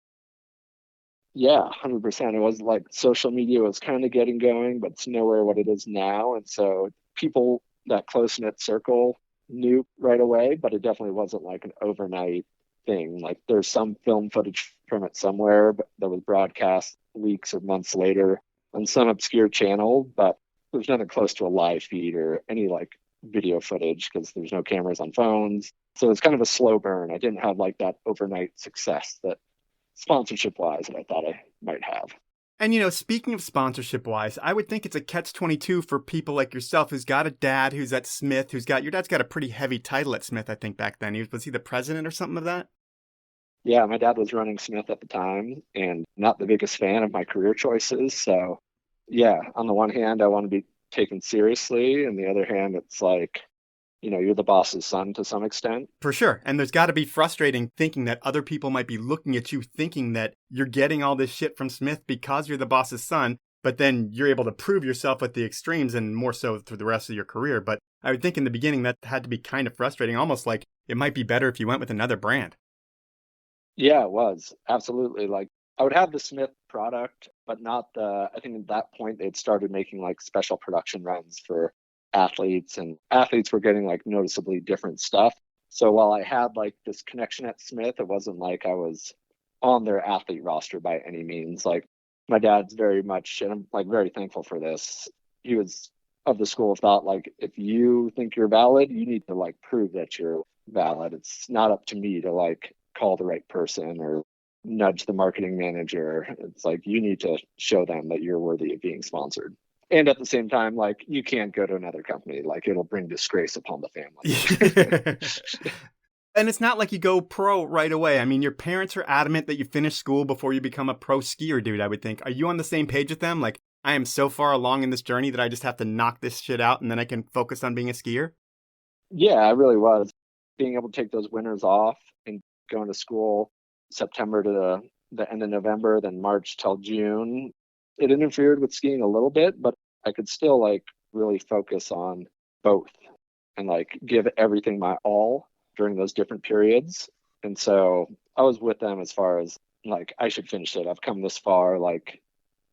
Yeah, 100%. It was like social media was kind of getting going, but it's nowhere what it is now. And so people, that close-knit circle, knew right away, but it definitely wasn't like an overnight thing. Like there's some film footage from it somewhere but that was broadcast weeks or months later on some obscure channel, but there's nothing close to a live feed or any like video footage because there's no cameras on phones. So it's kind of a slow burn. I didn't have like that overnight success that sponsorship wise that I thought I might have. And, speaking of sponsorship wise, I would think it's a catch-22 for people like yourself who's got a dad who's at Smith, your dad's got a pretty heavy title at Smith, I think back then. Was he the president or something of that? Yeah, my dad was running Smith at the time and not the biggest fan of my career choices. So yeah, on the one hand, I want to be taken seriously. And the other hand, it's like, you're the boss's son to some extent. For sure. And there's got to be frustrating thinking that other people might be looking at you thinking that you're getting all this shit from Smith because you're the boss's son, but then you're able to prove yourself at the extremes and more so through the rest of your career. But I would think in the beginning that had to be kind of frustrating, almost like it might be better if you went with another brand. Yeah, it was. Absolutely. Like I would have the Smith product, but not I think at that point they'd started making like special production runs for athletes, and athletes were getting like noticeably different stuff. So while I had like this connection at Smith, it wasn't like I was on their athlete roster by any means. Like my dad's very much, and I'm like very thankful for this, he was of the school of thought, like if you think you're valid, you need to like prove that you're valid. It's not up to me to like call the right person or nudge the marketing manager. It's like you need to show them that you're worthy of being sponsored. And at the same time, like you can't go to another company, like it'll bring disgrace upon the family. And it's not like you go pro right away. I mean, your parents are adamant that you finish school before you become a pro skier, dude, I would think. Are you on the same page with them? Like, I am so far along in this journey that I just have to knock this shit out and then I can focus on being a skier? Yeah, I really was. Being able to take those winters off and going to school September to the end of November, then March till June, it interfered with skiing a little bit, but I could still like really focus on both and like give everything my all during those different periods. And so I was with them as far as like, I should finish it. I've come this far. Like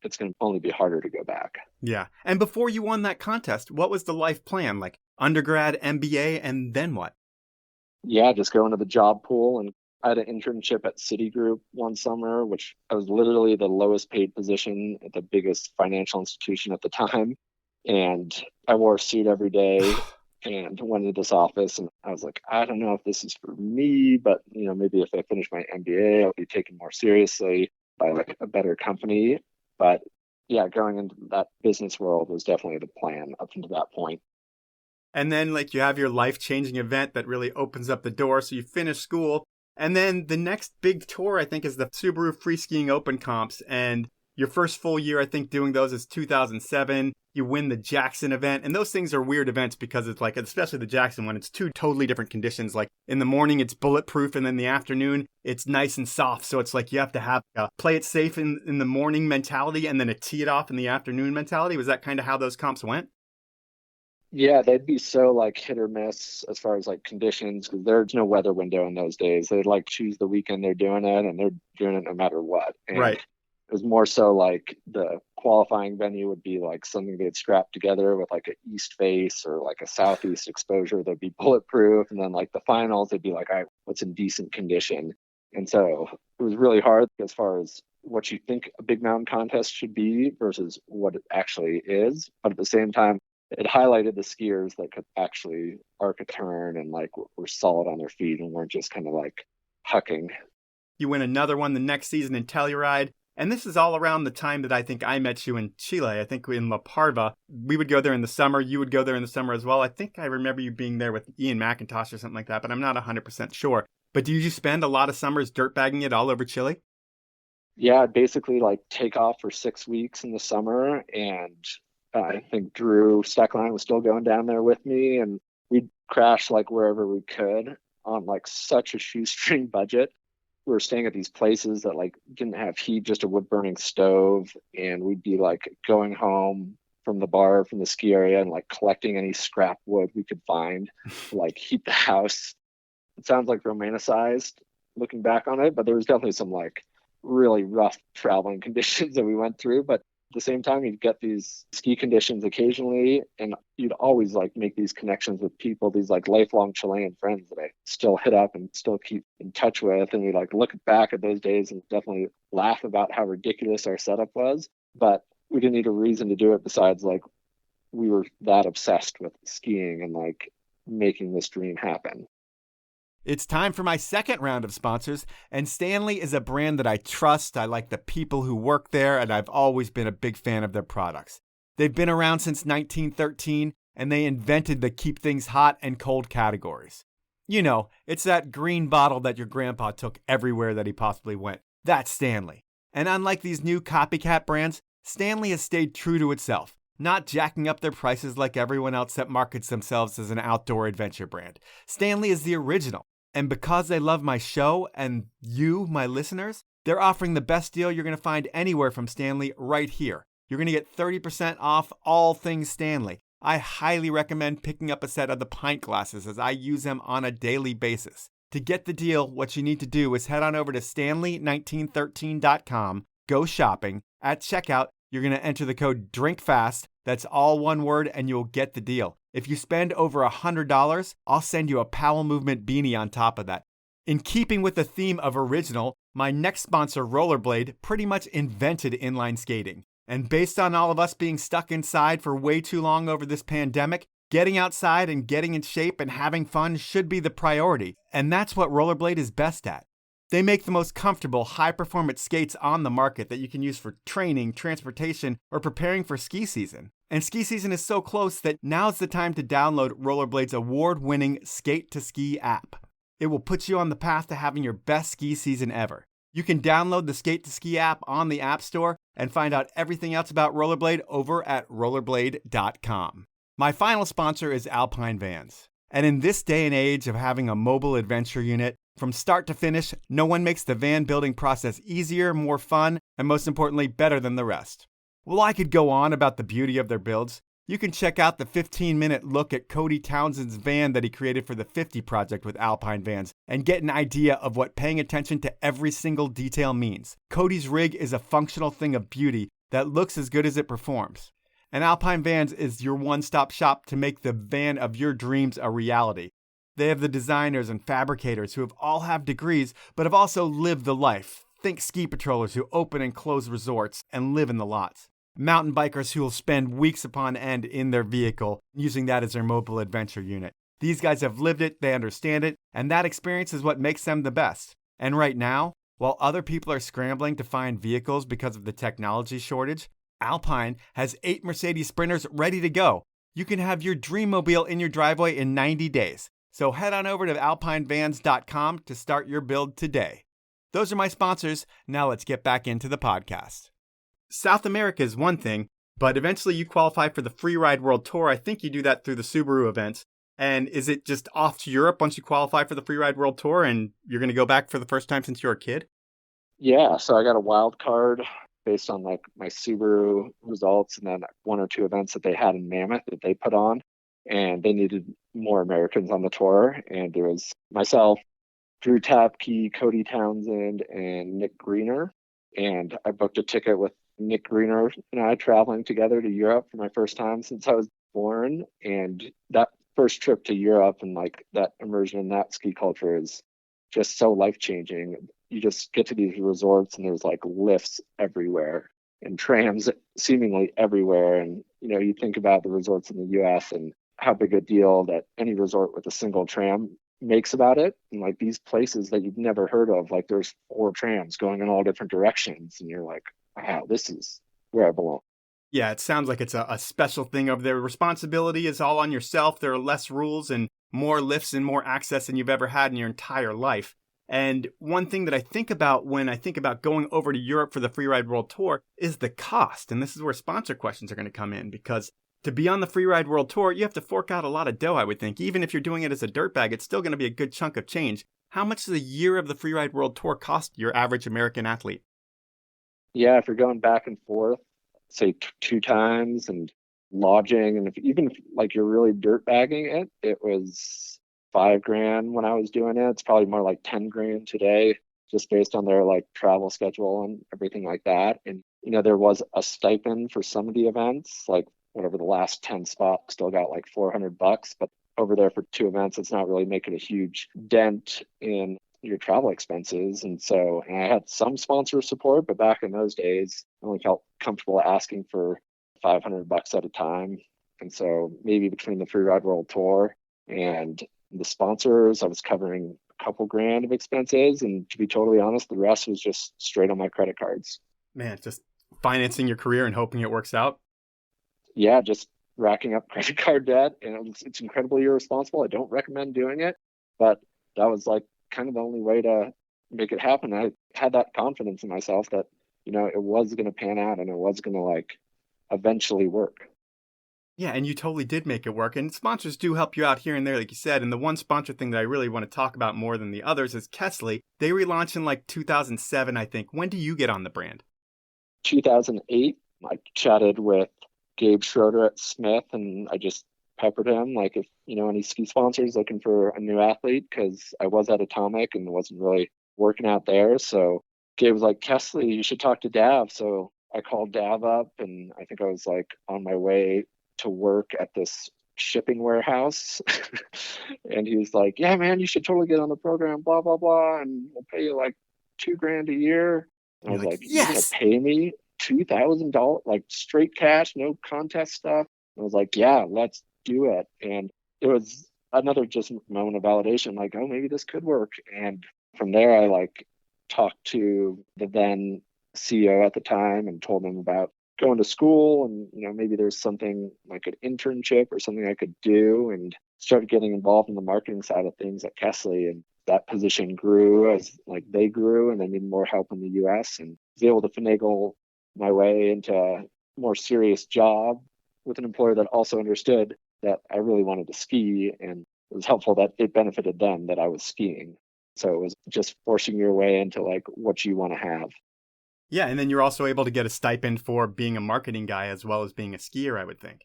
it's going to only be harder to go back. Yeah. And before you won that contest, what was the life plan? Like undergrad, MBA, and then what? Yeah, just go into the job pool. And I had an internship at Citigroup one summer, which I was literally the lowest paid position at the biggest financial institution at the time. And I wore a suit every day and went into this office. And I was like, I don't know if this is for me, but maybe if I finish my MBA, I'll be taken more seriously by like a better company. But yeah, going into that business world was definitely the plan up until that point. And then like you have your life-changing event that really opens up the door. So you finish school. And then the next big tour, I think, is the Subaru Free Skiing Open Comps. And your first full year, I think, doing those is 2007. You win the Jackson event. And those things are weird events because it's like, especially the Jackson one, it's two totally different conditions. Like in the morning, it's bulletproof. And then in the afternoon, it's nice and soft. So it's like you have to have a play it safe in the morning mentality and then a tee it off in the afternoon mentality. Was that kind of how those comps went? Yeah, they'd be so like hit or miss as far as like conditions because there's no weather window in those days. They'd like choose the weekend they're doing it and they're doing it no matter what. And right. It was more so like the qualifying venue would be like something they'd strap together with like an east face or like a southeast exposure that'd be bulletproof. And then like the finals, they'd be like, all right, what's in decent condition? And so it was really hard as far as what you think a big mountain contest should be versus what it actually is. But at the same time, it highlighted the skiers that could actually arc a turn and like were solid on their feet and weren't just kind of like hucking. You win another one the next season in Telluride. And this is all around the time that I think I met you in Chile. I think in La Parva. We would go there in the summer. You would go there in the summer as well. I think I remember you being there with Ian McIntosh or something like that, but I'm not 100% sure. But do you spend a lot of summers dirtbagging it all over Chile? Yeah, I'd basically like take off for 6 weeks in the summer. And I think Drew Steckline was still going down there with me. And we'd crash like wherever we could on like such a shoestring budget. We were staying at these places that like didn't have heat, just a wood burning stove, and we'd be like going home from the bar from the ski area and like collecting any scrap wood we could find to like heat the house. It sounds like romanticized looking back on it, but there was definitely some like really rough traveling conditions that we went through. But at the same time, you'd get these ski conditions occasionally, and you'd always like make these connections with people, these like lifelong Chilean friends that I still hit up and still keep in touch with. And we like look back at those days and definitely laugh about how ridiculous our setup was. But we didn't need a reason to do it besides like we were that obsessed with skiing and like making this dream happen. It's time for my second round of sponsors, and Stanley is a brand that I trust. I like the people who work there, and I've always been a big fan of their products. They've been around since 1913, and they invented the keep things hot and cold categories. You know, it's that green bottle that your grandpa took everywhere that he possibly went. That's Stanley. And unlike these new copycat brands, Stanley has stayed true to itself, not jacking up their prices like everyone else that markets themselves as an outdoor adventure brand. Stanley is the original. And because they love my show and you, my listeners, they're offering the best deal you're going to find anywhere from Stanley right here. You're going to get 30% off all things Stanley. I highly recommend picking up a set of the pint glasses as I use them on a daily basis. To get the deal, what you need to do is head on over to stanley1913.com, go shopping. At checkout, you're going to enter the code DRINKFAST. That's all one word, and you'll get the deal. If you spend over $100, I'll send you a Powell Movement beanie on top of that. In keeping with the theme of original, my next sponsor, Rollerblade, pretty much invented inline skating. And based on all of us being stuck inside for way too long over this pandemic, getting outside and getting in shape and having fun should be the priority. And that's what Rollerblade is best at. They make the most comfortable, high-performance skates on the market that you can use for training, transportation, or preparing for ski season. And ski season is so close that now's the time to download Rollerblade's award-winning Skate to Ski app. It will put you on the path to having your best ski season ever. You can download the Skate to Ski app on the App Store and find out everything else about Rollerblade over at rollerblade.com. My final sponsor is Alpine Vans. And in this day and age of having a mobile adventure unit, from start to finish, no one makes the van building process easier, more fun, and most importantly, better than the rest. Well, I could go on about the beauty of their builds. You can check out the 15-minute look at Cody Townsend's van that he created for the 50 project with Alpine Vans and get an idea of what paying attention to every single detail means. Cody's rig is a functional thing of beauty that looks as good as it performs. And Alpine Vans is your one-stop shop to make the van of your dreams a reality. They have the designers and fabricators who all have degrees, but have also lived the life. Think ski patrollers who open and close resorts and live in the lots. Mountain bikers who will spend weeks upon end in their vehicle, using that as their mobile adventure unit. These guys have lived it, they understand it, and that experience is what makes them the best. And right now, while other people are scrambling to find vehicles because of the technology shortage, Alpine has 8 Mercedes Sprinters ready to go. You can have your Dreammobile in your driveway in 90 days. So head on over to alpinevans.com to start your build today. Those are my sponsors. Now let's get back into the podcast. South America is one thing, but eventually you qualify for the Freeride World Tour. I think you do that through the Subaru events. And is it just off to Europe once you qualify for the Freeride World Tour and you're going to go back for the first time since you were a kid? Yeah, so I got a wild card based on like my Subaru results and then 1 or 2 events that they had in Mammoth that they put on. And they needed more Americans on the tour. And there was myself, Drew Tapke, Cody Townsend, and Nick Greener. And I booked a ticket with Nick Greener and I traveling together to Europe for my first time since I was born. And that first trip to Europe and like that immersion in that ski culture is just so life changing. You just get to these resorts and there's like lifts everywhere and trams seemingly everywhere. And, you think about the resorts in the US and how big a deal that any resort with a single tram makes about it. And like these places that you've never heard of, like there's 4 trams going in all different directions. And you're like, wow, this is where I belong. Yeah, it sounds like it's a special thing over there. Responsibility is all on yourself. There are less rules and more lifts and more access than you've ever had in your entire life. And one thing that I think about when I think about going over to Europe for the Freeride World Tour is the cost. And this is where sponsor questions are going to come in, because to be on the Freeride World Tour, you have to fork out a lot of dough, I would think. Even if you're doing it as a dirtbag, it's still going to be a good chunk of change. How much does a year of the Freeride World Tour cost your average American athlete? Yeah, if you're going back and forth, say 2 times and lodging, and even if like you're really dirtbagging it, it was $5,000 when I was doing it. It's probably more like $10,000 today, just based on their like travel schedule and everything like that. And there was a stipend for some of the events, like whatever the last 10 spots still got like $400, but over there for 2 events, it's not really making a huge dent in your travel expenses. And I had some sponsor support, but back in those days, I only felt comfortable asking for $500 at a time. And so maybe between the Freeride World Tour and the sponsors, I was covering a couple grand of expenses. And to be totally honest, the rest was just straight on my credit cards. Man, just financing your career and hoping it works out. Yeah, just racking up credit card debt. And it's incredibly irresponsible. I don't recommend doing it, but that was like kind of the only way to make it happen. I had that confidence in myself that, it was going to pan out and it was going to like eventually work. Yeah, and you totally did make it work. And sponsors do help you out here and there, like you said. And the one sponsor thing that I really want to talk about more than the others is Kesley. They relaunched in like 2007, I think. When do you get on the brand? 2008, I chatted with Gabe Schroeder at Smith and I just peppered him like if any ski sponsors looking for a new athlete, because I was at Atomic and wasn't really working out there. So Gabe was like, Kesley, you should talk to Dav. So I called Dav up and I think I was like on my way to work at this shipping warehouse and he was like, yeah man, you should totally get on the program, blah blah blah, and we'll pay you like $2,000 a year. And I was like, yes, you're gonna pay me $2,000 like straight cash, no contest stuff? I was like, yeah, let's do it. And it was another just moment of validation, like, oh, maybe this could work. And from there, I like talked to the then CEO at the time and told him about going to school and, maybe there's something like an internship or something I could do, and started getting involved in the marketing side of things at Kesley. And that position grew as like they grew and they needed more help in the US, and was able to finagle my way into a more serious job with an employer that also understood that I really wanted to ski, and it was helpful that it benefited them that I was skiing. So it was just forcing your way into like what you want to have. Yeah, and then you're also able to get a stipend for being a marketing guy as well as being a skier, I would think.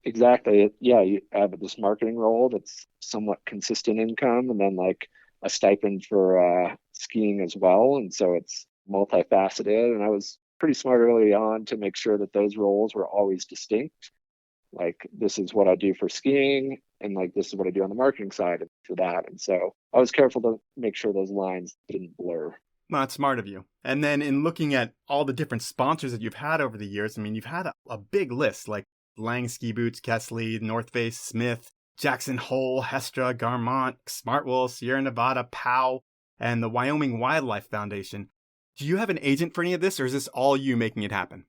Exactly. Yeah, you have this marketing role that's somewhat consistent income, and then like a stipend for skiing as well. And so it's multifaceted. And I was pretty smart early on to make sure that those roles were always distinct. Like, this is what I do for skiing, and like this is what I do on the marketing side for that. And so I was careful to make sure those lines didn't blur. Well, that's smart of you. And then in looking at all the different sponsors that you've had over the years, I mean, you've had a big list, like Lang Ski Boots, Kesley, North Face, Smith, Jackson Hole, Hestra, Garmont, Smartwool, Sierra Nevada, POW, and the Wyoming Wildlife Foundation. Do you have an agent for any of this, or is this all you making it happen?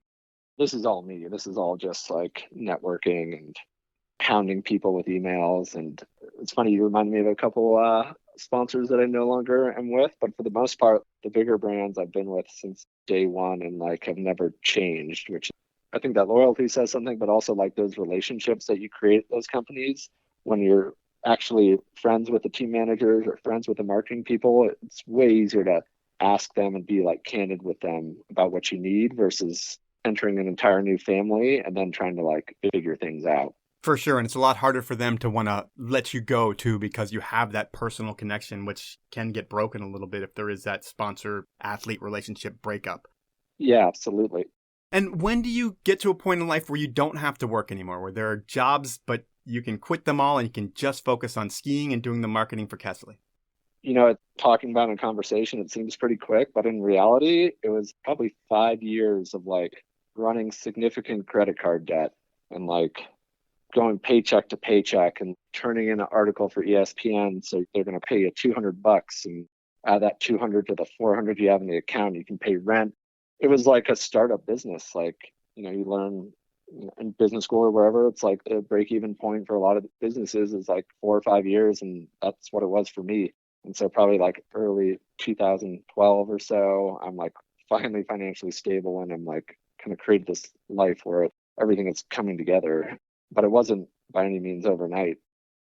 This is all me. This is all just like networking and hounding people with emails. And it's funny, you remind me of a couple sponsors that I no longer am with, but for the most part, the bigger brands I've been with since day one and like have never changed, which I think that loyalty says something, but also like those relationships that you create at those companies when you're actually friends with the team managers or friends with the marketing people, it's way easier to ask them and be like candid with them about what you need versus entering an entire new family and then trying to like figure things out. For sure. And it's a lot harder for them to want to let you go too, because you have that personal connection, which can get broken a little bit if there is that sponsor athlete relationship breakup. Yeah, absolutely. And when do you get to a point in life where you don't have to work anymore, where there are jobs, but you can quit them all and you can just focus on skiing and doing the marketing for Kesley? Talking about in a conversation, it seems pretty quick, but in reality, it was probably 5 years of like running significant credit card debt and like going paycheck to paycheck and turning in an article for ESPN. So they're going to pay you $200 and add that 200 to the 400 you have in the account. You can pay rent. It was like a startup business. Like, you learn in business school or wherever, it's like the break even point for a lot of businesses is like 4 or 5 years. And that's what it was for me. And so probably like early 2012 or so, I'm like finally financially stable and I'm like kind of created this life where everything is coming together. But it wasn't by any means overnight,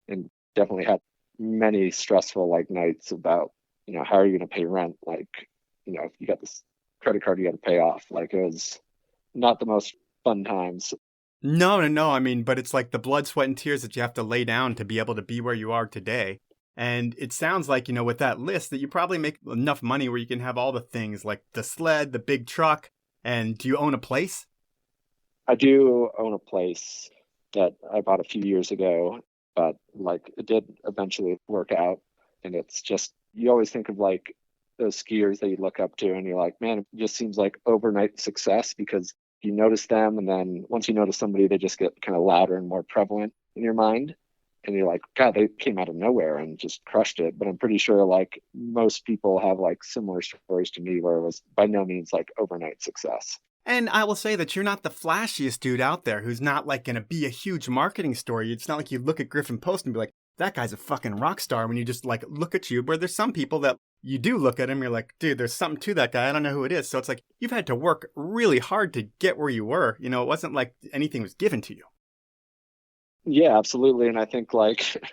and definitely had many stressful like nights about, how are you going to pay rent? Like, if you got this credit card you got to pay off. Like it was not the most fun times. No, no, no. I mean, but it's like the blood, sweat, and tears that you have to lay down to be able to be where you are today. And it sounds like, with that list that you probably make enough money where you can have all the things like the sled, the big truck. And do you own a place? I do own a place that I bought a few years ago, but like it did eventually work out. And it's just, you always think of like those skiers that you look up to and you're like, man, it just seems like overnight success because you notice them. And then once you notice somebody, they just get kind of louder and more prevalent in your mind. And you're like, God, they came out of nowhere and just crushed it. But I'm pretty sure like most people have like similar stories to me where it was by no means like overnight success. And I will say that you're not the flashiest dude out there who's not like going to be a huge marketing story. It's not like you look at Griffin Post and be like, that guy's a fucking rock star when you just like look at you. Where there's some people that you do look at him, you're like, dude, there's something to that guy. I don't know who it is. So it's like you've had to work really hard to get where you were. It wasn't like anything was given to you. Yeah, absolutely. And I think like,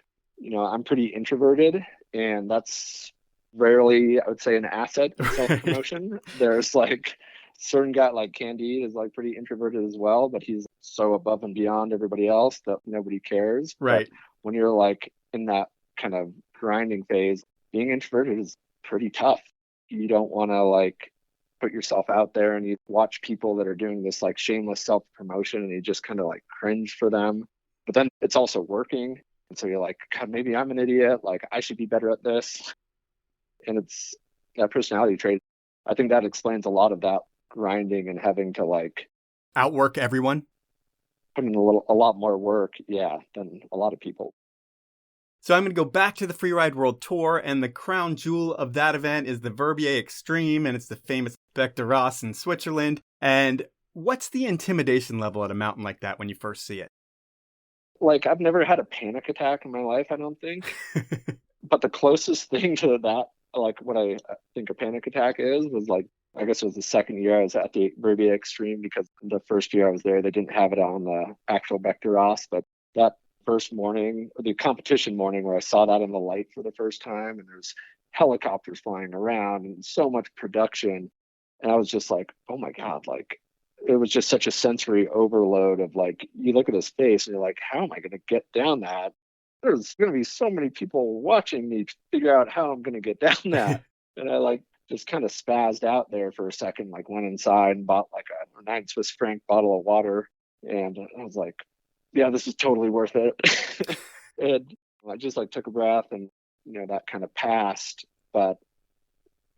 I'm pretty introverted and that's rarely, I would say, an asset in self-promotion. There's like certain guy like Candide is like pretty introverted as well, but he's so above and beyond everybody else that nobody cares. Right. But when you're like in that kind of grinding phase, being introverted is pretty tough. You don't want to like put yourself out there and you watch people that are doing this like shameless self-promotion and you just kind of like cringe for them. But then it's also working. And so you're like, God, maybe I'm an idiot. Like I should be better at this. And it's that personality trait. I think that explains a lot of that grinding and having to like outwork everyone. Put in a lot more work, yeah, than a lot of people. So I'm going to go back to the Freeride World Tour, and the crown jewel of that event is the Verbier Extreme, and it's the famous Bec de Ros in Switzerland. And what's the intimidation level at a mountain like that when you first see it? Like, I've never had a panic attack in my life, I don't think. But the closest thing to that, like what I think a panic attack is, was like, I guess it was the second year I was at the Verbier Extreme, because the first year I was there, they didn't have it on the actual Bec de Ros. But that first morning, the competition morning, where I saw that in the light for the first time, and there's helicopters flying around and so much production. And I was just like, oh my God, like, it was just such a sensory overload of like, you look at his face and you're like, how am I going to get down that? There's going to be so many people watching me figure out how I'm going to get down that. And I like just kind of spazzed out there for a second, like went inside and bought like a 9 Swiss franc bottle of water. And I was like, yeah, this is totally worth it. And I just like took a breath and, that kind of passed. But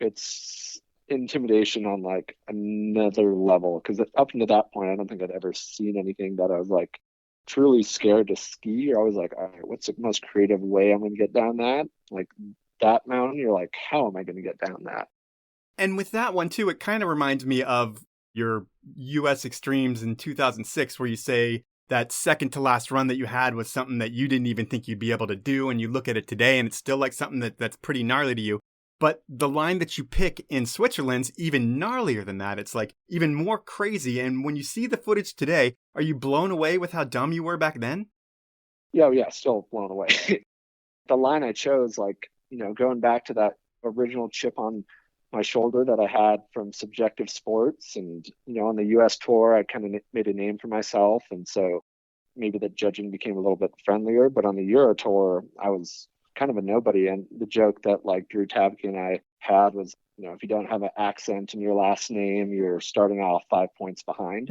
it's intimidation on like another level, because up until that point, I don't think I'd ever seen anything that I was like truly scared to ski. You're always like, all right, what's the most creative way I'm going to get down that? Like that mountain, you're like, how am I going to get down that? And with that one too, it kind of reminds me of your US Extremes in 2006, where you say that second to last run that you had was something that you didn't even think you'd be able to do. And you look at it today and it's still like something that's pretty gnarly to you. But the line that you pick in Switzerland's even gnarlier than that. It's like even more crazy. And when you see the footage today, are you blown away with how dumb you were back then? Yeah, still blown away. The line I chose, like, going back to that original chip on my shoulder that I had from Subjective Sports, and, on the US tour, I kind of made a name for myself. And so maybe the judging became a little bit friendlier, but on the Euro tour, I was kind of a nobody. And the joke that like Drew Tabke and I pad was, if you don't have an accent in your last name, you're starting off 5 points behind.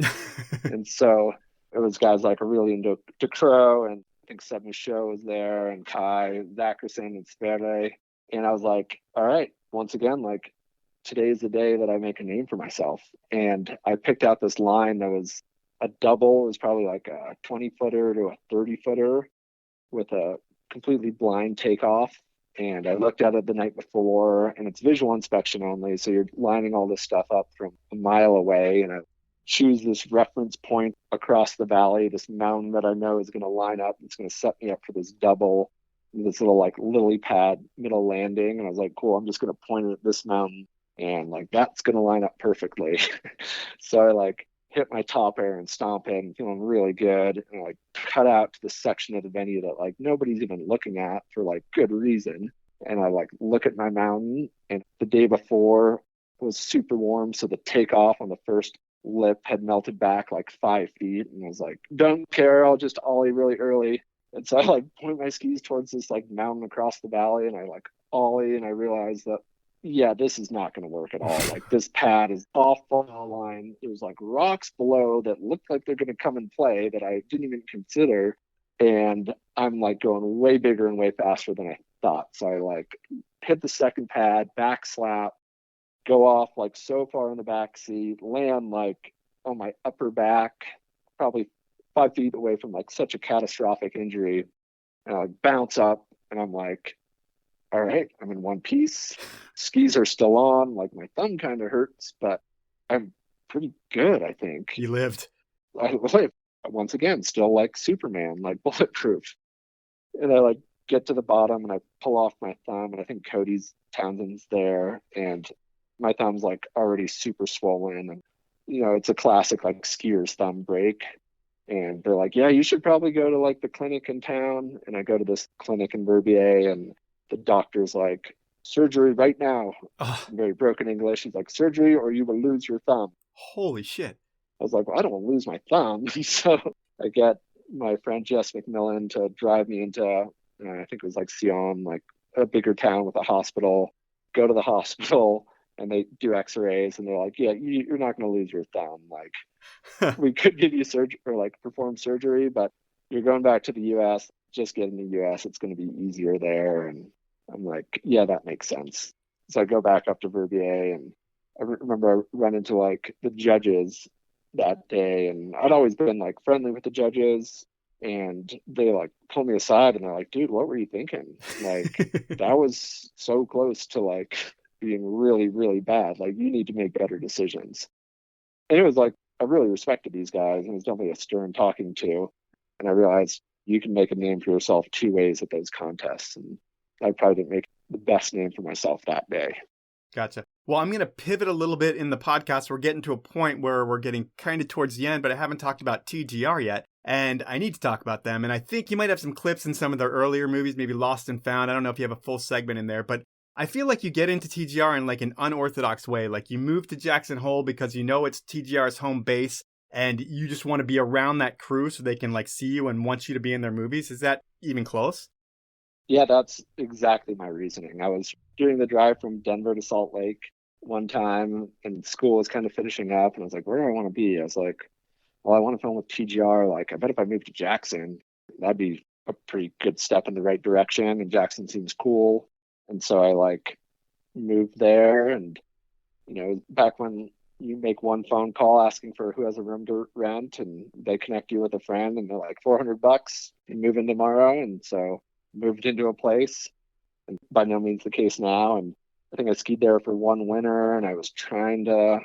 And so it was guys like Aurelien De Croo, and I think Seb Michaud was there, and Kai Zackerson and Sverre. And I was like, all right, once again, like, today's the day that I make a name for myself. And I picked out this line that was a double. It was probably like a 20-footer to a 30-footer with a completely blind takeoff. And I looked at it the night before, and it's visual inspection only. So you're lining all this stuff up from a mile away. And I choose this reference point across the valley, this mountain that I know is going to line up. It's going to set me up for this double, this little like lily pad middle landing. And I was like, cool, I'm just going to point it at this mountain. And like, that's going to line up perfectly. So I like hit my top air and stomp in, feeling really good. And like cut out to the section of the venue that like nobody's even looking at for like good reason. And I like look at my mountain, and the day before was super warm. So the takeoff on the first lip had melted back like 5 feet. And I was like, don't care, I'll just ollie really early. And so I like point my skis towards this like mountain across the valley, and I like ollie, and I realized that, yeah, this is not going to work at all. Like, this pad is off the line. There's like rocks below that look like they're going to come and play that I didn't even consider. And I'm like going way bigger and way faster than I thought. So I like hit the second pad, back slap, go off like so far in the back seat, land like on my upper back, probably 5 feet away from like such a catastrophic injury. And I like bounce up, and I'm like, all right, I'm in one piece. Skis are still on. Like, my thumb kind of hurts, but I'm pretty good, I think. You lived. I lived. Once again, still like Superman, like bulletproof. And I like get to the bottom, and I pull off my thumb, and I think Cody's Townsend's there, and my thumb's like already super swollen. And, it's a classic like skier's thumb break. And they're like, yeah, you should probably go to like the clinic in town. And I go to this clinic in Verbier, and the doctor's like, surgery right now. In very broken English. He's like, surgery or you will lose your thumb. Holy shit. I was like, well, I don't want to lose my thumb. So I get my friend Jess McMillan to drive me into, I think it was like Sion, like a bigger town with a hospital. Go to the hospital, and they do x-rays, and they're like, yeah, you're not going to lose your thumb. Like, we could give you surgery or like perform surgery, but you're going back to the US. Just get in the US. It's going to be easier there. And I'm like, yeah, that makes sense. So I go back up to Verbier, and I remember I run into like the judges that day, and I'd always been like friendly with the judges, and they like pulled me aside, and they're like, dude, what were you thinking? Like, that was so close to like being really, really bad. Like, you need to make better decisions. And it was like, I really respected these guys, and it was definitely a stern talking to. And I realized you can make a name for yourself 2 ways at those contests. And I probably didn't make the best name for myself that day. Gotcha. Well, I'm going to pivot a little bit in the podcast. We're getting to a point where we're getting kind of towards the end, but I haven't talked about TGR yet. And I need to talk about them. And I think you might have some clips in some of their earlier movies, maybe Lost and Found. I don't know if you have a full segment in there, but I feel like you get into TGR in like an unorthodox way. Like, you move to Jackson Hole because you know it's TGR's home base, and you just want to be around that crew so they can like see you and want you to be in their movies. Is that even close? Yeah, that's exactly my reasoning. I was doing the drive from Denver to Salt Lake one time, and school was kind of finishing up, and I was like, where do I want to be? I was like, well, I want to film with TGR. Like, I bet if I moved to Jackson, that'd be a pretty good step in the right direction, and Jackson seems cool. And so I like moved there, and back when you make one phone call asking for who has a room to rent, and they connect you with a friend, and they're like $400, you move in tomorrow. And so moved into a place, and by no means the case now. And I think I skied there for one winter, and I was trying to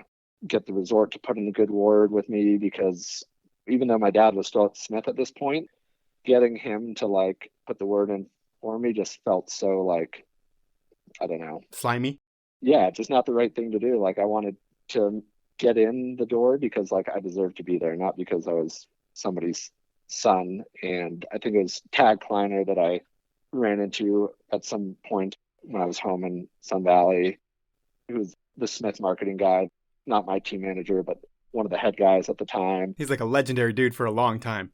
get the resort to put in a good word with me, because even though my dad was still at Smith at this point, getting him to like put the word in for me just felt so like, I don't know. Slimy? Yeah, just not the right thing to do. Like, I wanted to get in the door because like I deserved to be there, not because I was somebody's son. And I think it was Tag Kleiner that I ran into at some point when I was home in Sun Valley. He was the Smith marketing guy, not my team manager, but one of the head guys at the time. He's like a legendary dude for a long time.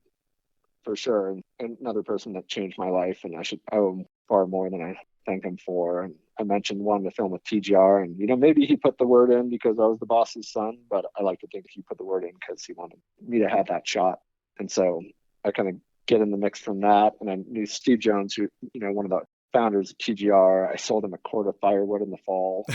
For sure. And another person that changed my life, and I should owe him far more than I thank him for. And I mentioned wanting to film with TGR, and maybe he put the word in because I was the boss's son, but I like to think he put the word in because he wanted me to have that shot. And so I kind of get in the mix from that. And I knew Steve Jones, who, one of the founders of TGR. I sold him a quart of firewood in the fall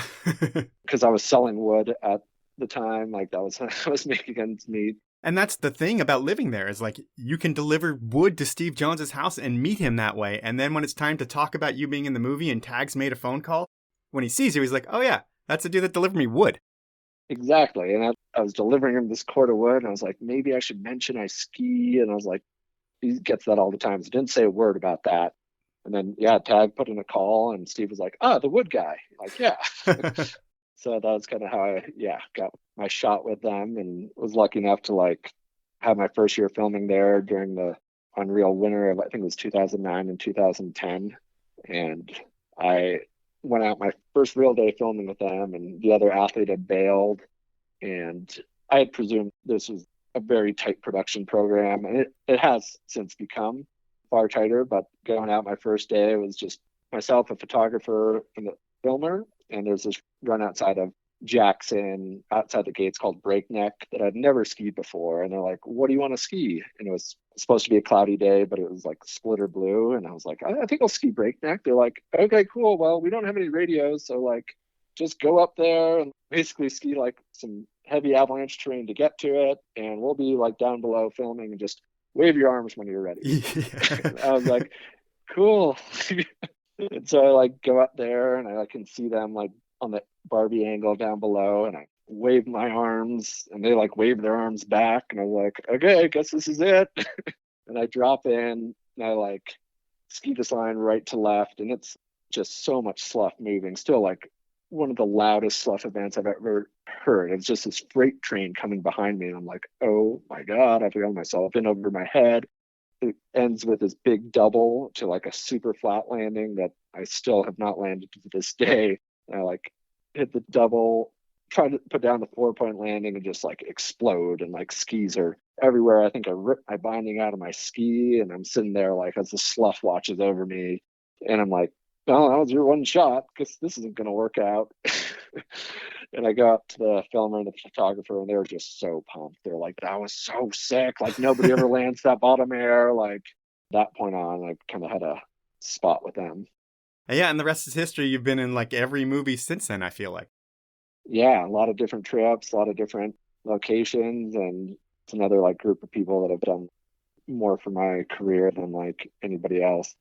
because I was selling wood at the time. Like I was making ends meet. And that's the thing about living there is like you can deliver wood to Steve Jones's house and meet him that way. And then when it's time to talk about you being in the movie and Tags made a phone call, when he sees you, he's like, oh yeah, that's the dude that delivered me wood. Exactly. And I was delivering him this quart of wood, and I was like, maybe I should mention I ski. And I was like, he gets that all the time. So didn't say a word about that. And then, Tag put in a call, and Steve was like, the wood guy. I'm like, yeah. So that was kind of how I, got my shot with them, and was lucky enough to have my first year filming there during the unreal winter of, I think it was 2009 and 2010. And I went out my first real day filming with them, and the other athlete had bailed. And I had presumed this was a very tight production program, and it has since become far tighter. But going out my first day, it was just myself, a photographer, and the filmer. And there's this run outside of Jackson, outside the gates, called Breakneck, that I'd never skied before. And they're like, what do you want to ski? And it was supposed to be a cloudy day, but it was like splitter blue. And I was like, I think I'll ski Breakneck. They're like, okay, cool. Well, we don't have any radios, so just go up there and basically ski some heavy avalanche terrain to get to it. And we'll be down below filming, and just wave your arms when you're ready. Yeah. I was like, cool. And so I go up there, and I can see them on the Barbie angle down below, and I wave my arms, and they wave their arms back, and I was like, okay, I guess this is it. And I drop in, and I ski this line right to left, and it's just so much slough moving. Still one of the loudest slough events I've ever heard. It's just this freight train coming behind me, and I'm like, oh my God, I've got myself in over my head. It ends with this big double to a super flat landing that I still have not landed to this day. And I hit the double, try to put down the 4-point landing, and just explode. And skis are everywhere. I think I ripped my binding out of my ski, and I'm sitting there as the slough watches over me. And I'm like, well, that was your one shot, because this isn't going to work out. And I go up to the filmer and the photographer, and they were just so pumped. They're like, that was so sick. Nobody ever lands that bottom air. That point on, I kind of had a spot with them. Yeah, and the rest is history. You've been in every movie since then, I feel like. Yeah, a lot of different trips, a lot of different locations, and it's another group of people that have done more for my career than anybody else.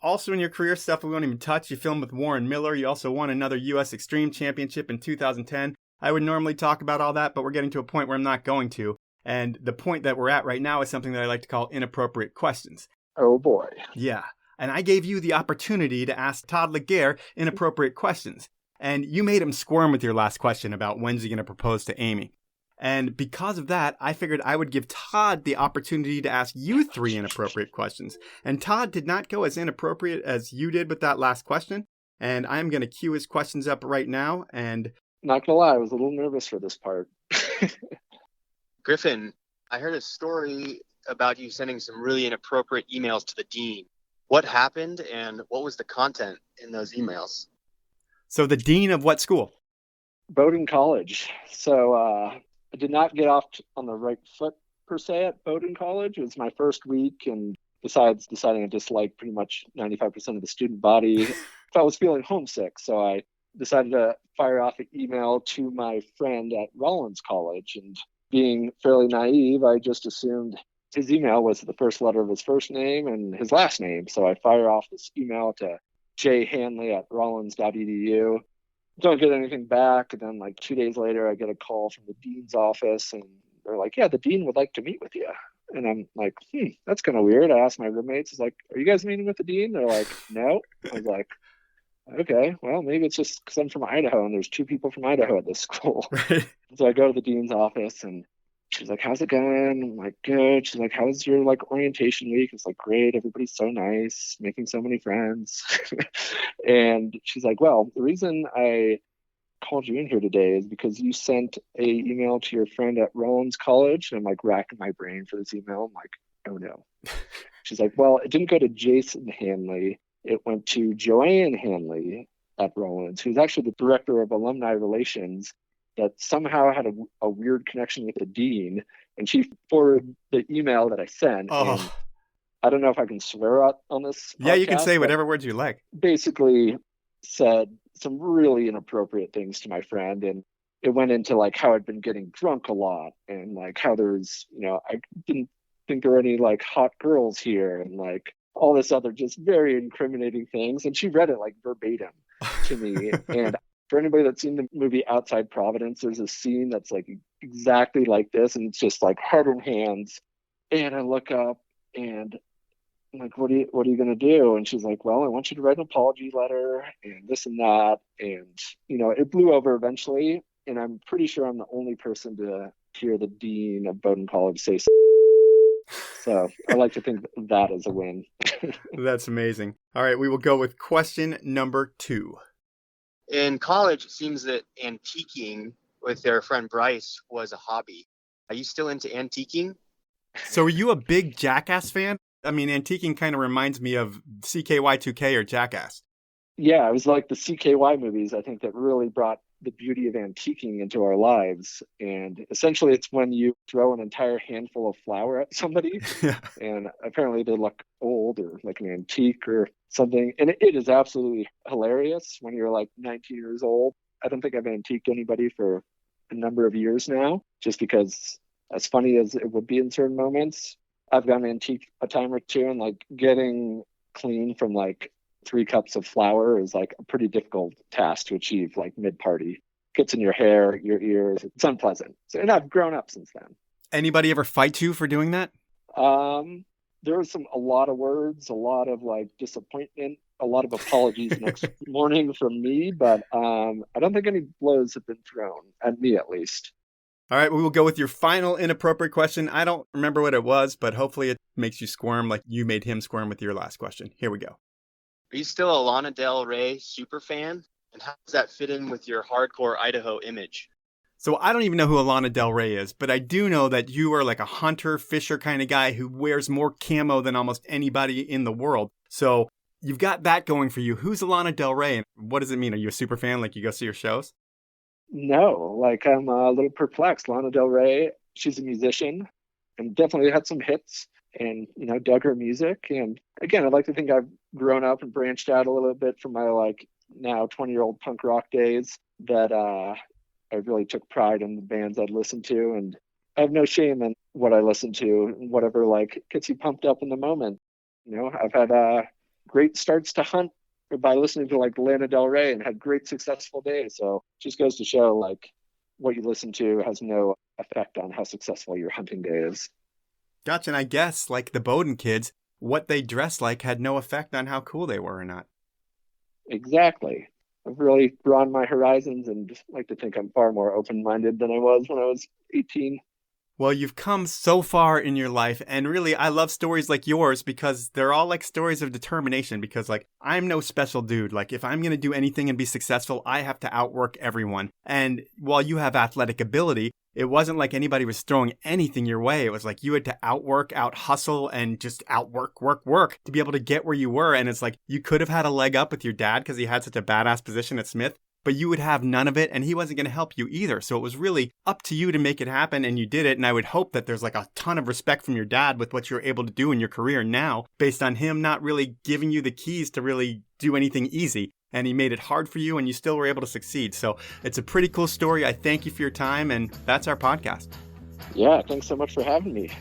Also in your career stuff we won't even touch, you filmed with Warren Miller. You also won another U.S. Extreme Championship in 2010. I would normally talk about all that, but we're getting to a point where I'm not going to. And the point that we're at right now is something that I like to call inappropriate questions. Oh boy. Yeah. And I gave you the opportunity to ask Todd Laguerre inappropriate questions. And you made him squirm with your last question about when's he going to propose to Amy. And because of that, I figured I would give Todd the opportunity to ask you 3 inappropriate questions. And Todd did not go as inappropriate as you did with that last question. And I'm going to cue his questions up right now. And not going to lie, I was a little nervous for this part. Griffin, I heard a story about you sending some really inappropriate emails to the dean. What happened, and what was the content in those emails? So the dean of what school? Bowdoin College. So I did not get off on the right foot, per se, at Bowdoin College. It was my first week, and besides deciding I disliked pretty much 95% of the student body, I was feeling homesick. So I decided to fire off an email to my friend at Rollins College. And being fairly naive, I just assumed his email was the first letter of his first name and his last name. So I fire off this email to jhanley@rollins.edu. Don't get anything back. And then 2 days later, I get a call from the dean's office, and they're like, yeah, the dean would like to meet with you. And I'm like, that's kind of weird. I asked my roommates, I was like, are you guys meeting with the dean? They're like, no. I was like, okay, well, maybe it's just because I'm from Idaho and there's 2 people from Idaho at this school. Right. So I go to the dean's office, and she's like, how's it going? I'm like, good. She's like, how's your orientation week? It's like, great. Everybody's so nice, making so many friends. And she's like, well, the reason I called you in here today is because you sent a email to your friend at Rollins College. And I'm racking my brain for this email. I'm like, oh no. She's like, well, it didn't go to Jason Hanley. It went to Joanne Hanley. at Rollins, who's actually the director of alumni relations, that somehow had a weird connection with the dean. And she forwarded the email that I sent. Oh. And I don't know if I can swear out on this Yeah, you can podcast, say but whatever words you like. basically said some really inappropriate things to my friend. And it went into like how I'd been getting drunk a lot and like how there's, I didn't think there were any like hot girls here and like all this other just very incriminating things. And she read it like verbatim to me. And for anybody that's seen the movie Outside Providence, there's a scene that's like exactly like this. And it's just like head in hands. And I look up and I'm like, what are you going to do? And she's like, well, I want you to write an apology letter and this and that. And, it blew over eventually. And I'm pretty sure I'm the only person to hear the dean of Bowdoin College say so. So I like to think that is a win. That's amazing. All right, we will go with question number 2. In college, it seems that antiquing with their friend Bryce was a hobby. Are you still into antiquing? So are you a big Jackass fan? I mean, antiquing kind of reminds me of CKY2K or Jackass. Yeah, it was like the CKY movies, I think, that really brought the beauty of antiquing into our lives. And essentially it's when you throw an entire handful of flour at somebody and apparently they look old or like an antique or something. And it is absolutely hilarious when you're like 19 years old. I don't think I've antiqued anybody for a number of years now, just because as funny as it would be in certain moments, I've gone antique a time or two, and like getting clean from like 3 cups of flour is like a pretty difficult task to achieve, like mid-party. Gets in your hair, your ears. It's unpleasant. So, and I've grown up since then. Anybody ever fight you for doing that? There was a lot of words, a lot of like disappointment, a lot of apologies next morning from me, but I don't think any blows have been thrown, at me at least. All right, we will go with your final inappropriate question. I don't remember what it was, but hopefully it makes you squirm like you made him squirm with your last question. Here we go. Are you still a Lana Del Rey super fan? And how does that fit in with your hardcore Idaho image? So I don't even know who Lana Del Rey is, but I do know that you are like a hunter, fisher kind of guy who wears more camo than almost anybody in the world. So you've got that going for you. Who's Lana Del Rey? And what does it mean? Are you a super fan? Like you go see her shows? No, like I'm a little perplexed. Lana Del Rey, she's a musician and definitely had some hits and, dug her music. And again, I'd like to think I've grown up and branched out a little bit from my like now 20-year-old punk rock days, that I really took pride in the bands I'd listened to. And I have no shame in what I listen to, whatever like gets you pumped up in the moment. I've had great starts to hunt by listening to like Lana Del Rey and had great successful days. So it just goes to show like what you listen to has no effect on how successful your hunting day is. Gotcha. And I guess like the Bowdoin kids, what they dressed like had no effect on how cool they were or not. Exactly. I've really broadened my horizons and like to think I'm far more open-minded than I was when I was 18. Well, you've come so far in your life, and really, I love stories like yours because they're all like stories of determination, because like, I'm no special dude. Like, if I'm going to do anything and be successful, I have to outwork everyone. And while you have athletic ability, it wasn't like anybody was throwing anything your way. It was like you had to outwork, out hustle, and just outwork, work to be able to get where you were. And it's like you could have had a leg up with your dad because he had such a badass position at Smith, but you would have none of it, and he wasn't going to help you either. So it was really up to you to make it happen, and you did it. And I would hope that there's like a ton of respect from your dad with what you're able to do in your career now, based on him not really giving you the keys to really do anything easy. And he made it hard for you, and you still were able to succeed. So it's a pretty cool story. I thank you for your time, and that's our podcast. Yeah, thanks so much for having me.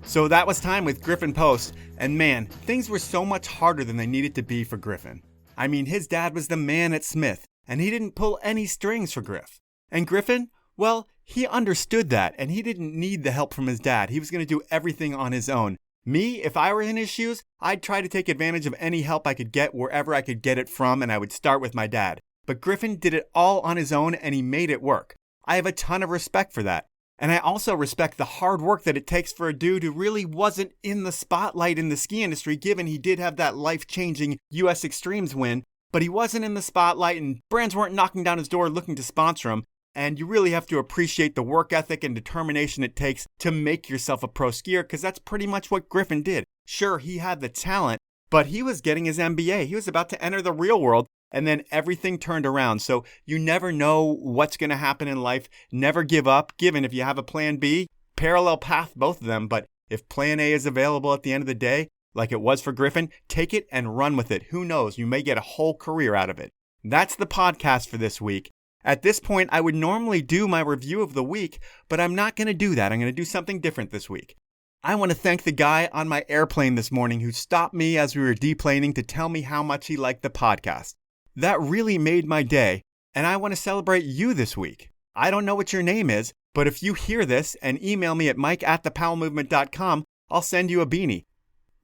So that was time with Griffin Post, and man, things were so much harder than they needed to be for Griffin. I mean, his dad was the man at Smith, and he didn't pull any strings for Griff. And Griffin, well, he understood that, and he didn't need the help from his dad. He was going to do everything on his own. Me, if I were in his shoes, I'd try to take advantage of any help I could get wherever I could get it from, and I would start with my dad. But Griffin did it all on his own, and he made it work. I have a ton of respect for that. And I also respect the hard work that it takes for a dude who really wasn't in the spotlight in the ski industry, given he did have that life-changing US Extremes win. But he wasn't in the spotlight, and brands weren't knocking down his door looking to sponsor him. And you really have to appreciate the work ethic and determination it takes to make yourself a pro skier, because that's pretty much what Griffin did. Sure, he had the talent, but he was getting his MBA. He was about to enter the real world, and then everything turned around. So you never know what's going to happen in life. Never give up, given if you have a plan B, parallel path, both of them. But if plan A is available at the end of the day, like it was for Griffin, take it and run with it. Who knows? You may get a whole career out of it. That's the podcast for this week. At this point, I would normally do my review of the week, but I'm not going to do that. I'm going to do something different this week. I want to thank the guy on my airplane this morning who stopped me as we were deplaning to tell me how much he liked the podcast. That really made my day, and I want to celebrate you this week. I don't know what your name is, but if you hear this and email me at mike@thepowellmovement.com, I'll send you a beanie.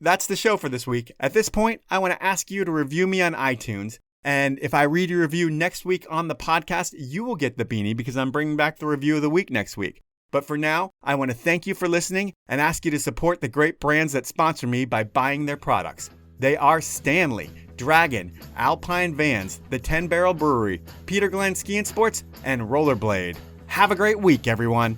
That's the show for this week. At this point, I want to ask you to review me on iTunes. And if I read your review next week on the podcast, you will get the beanie because I'm bringing back the review of the week next week. But for now, I want to thank you for listening and ask you to support the great brands that sponsor me by buying their products. They are Stanley, Dragon, Alpine Vans, the 10 Barrel Brewery, Peter Glenn Ski and Sports, and Rollerblade. Have a great week, everyone.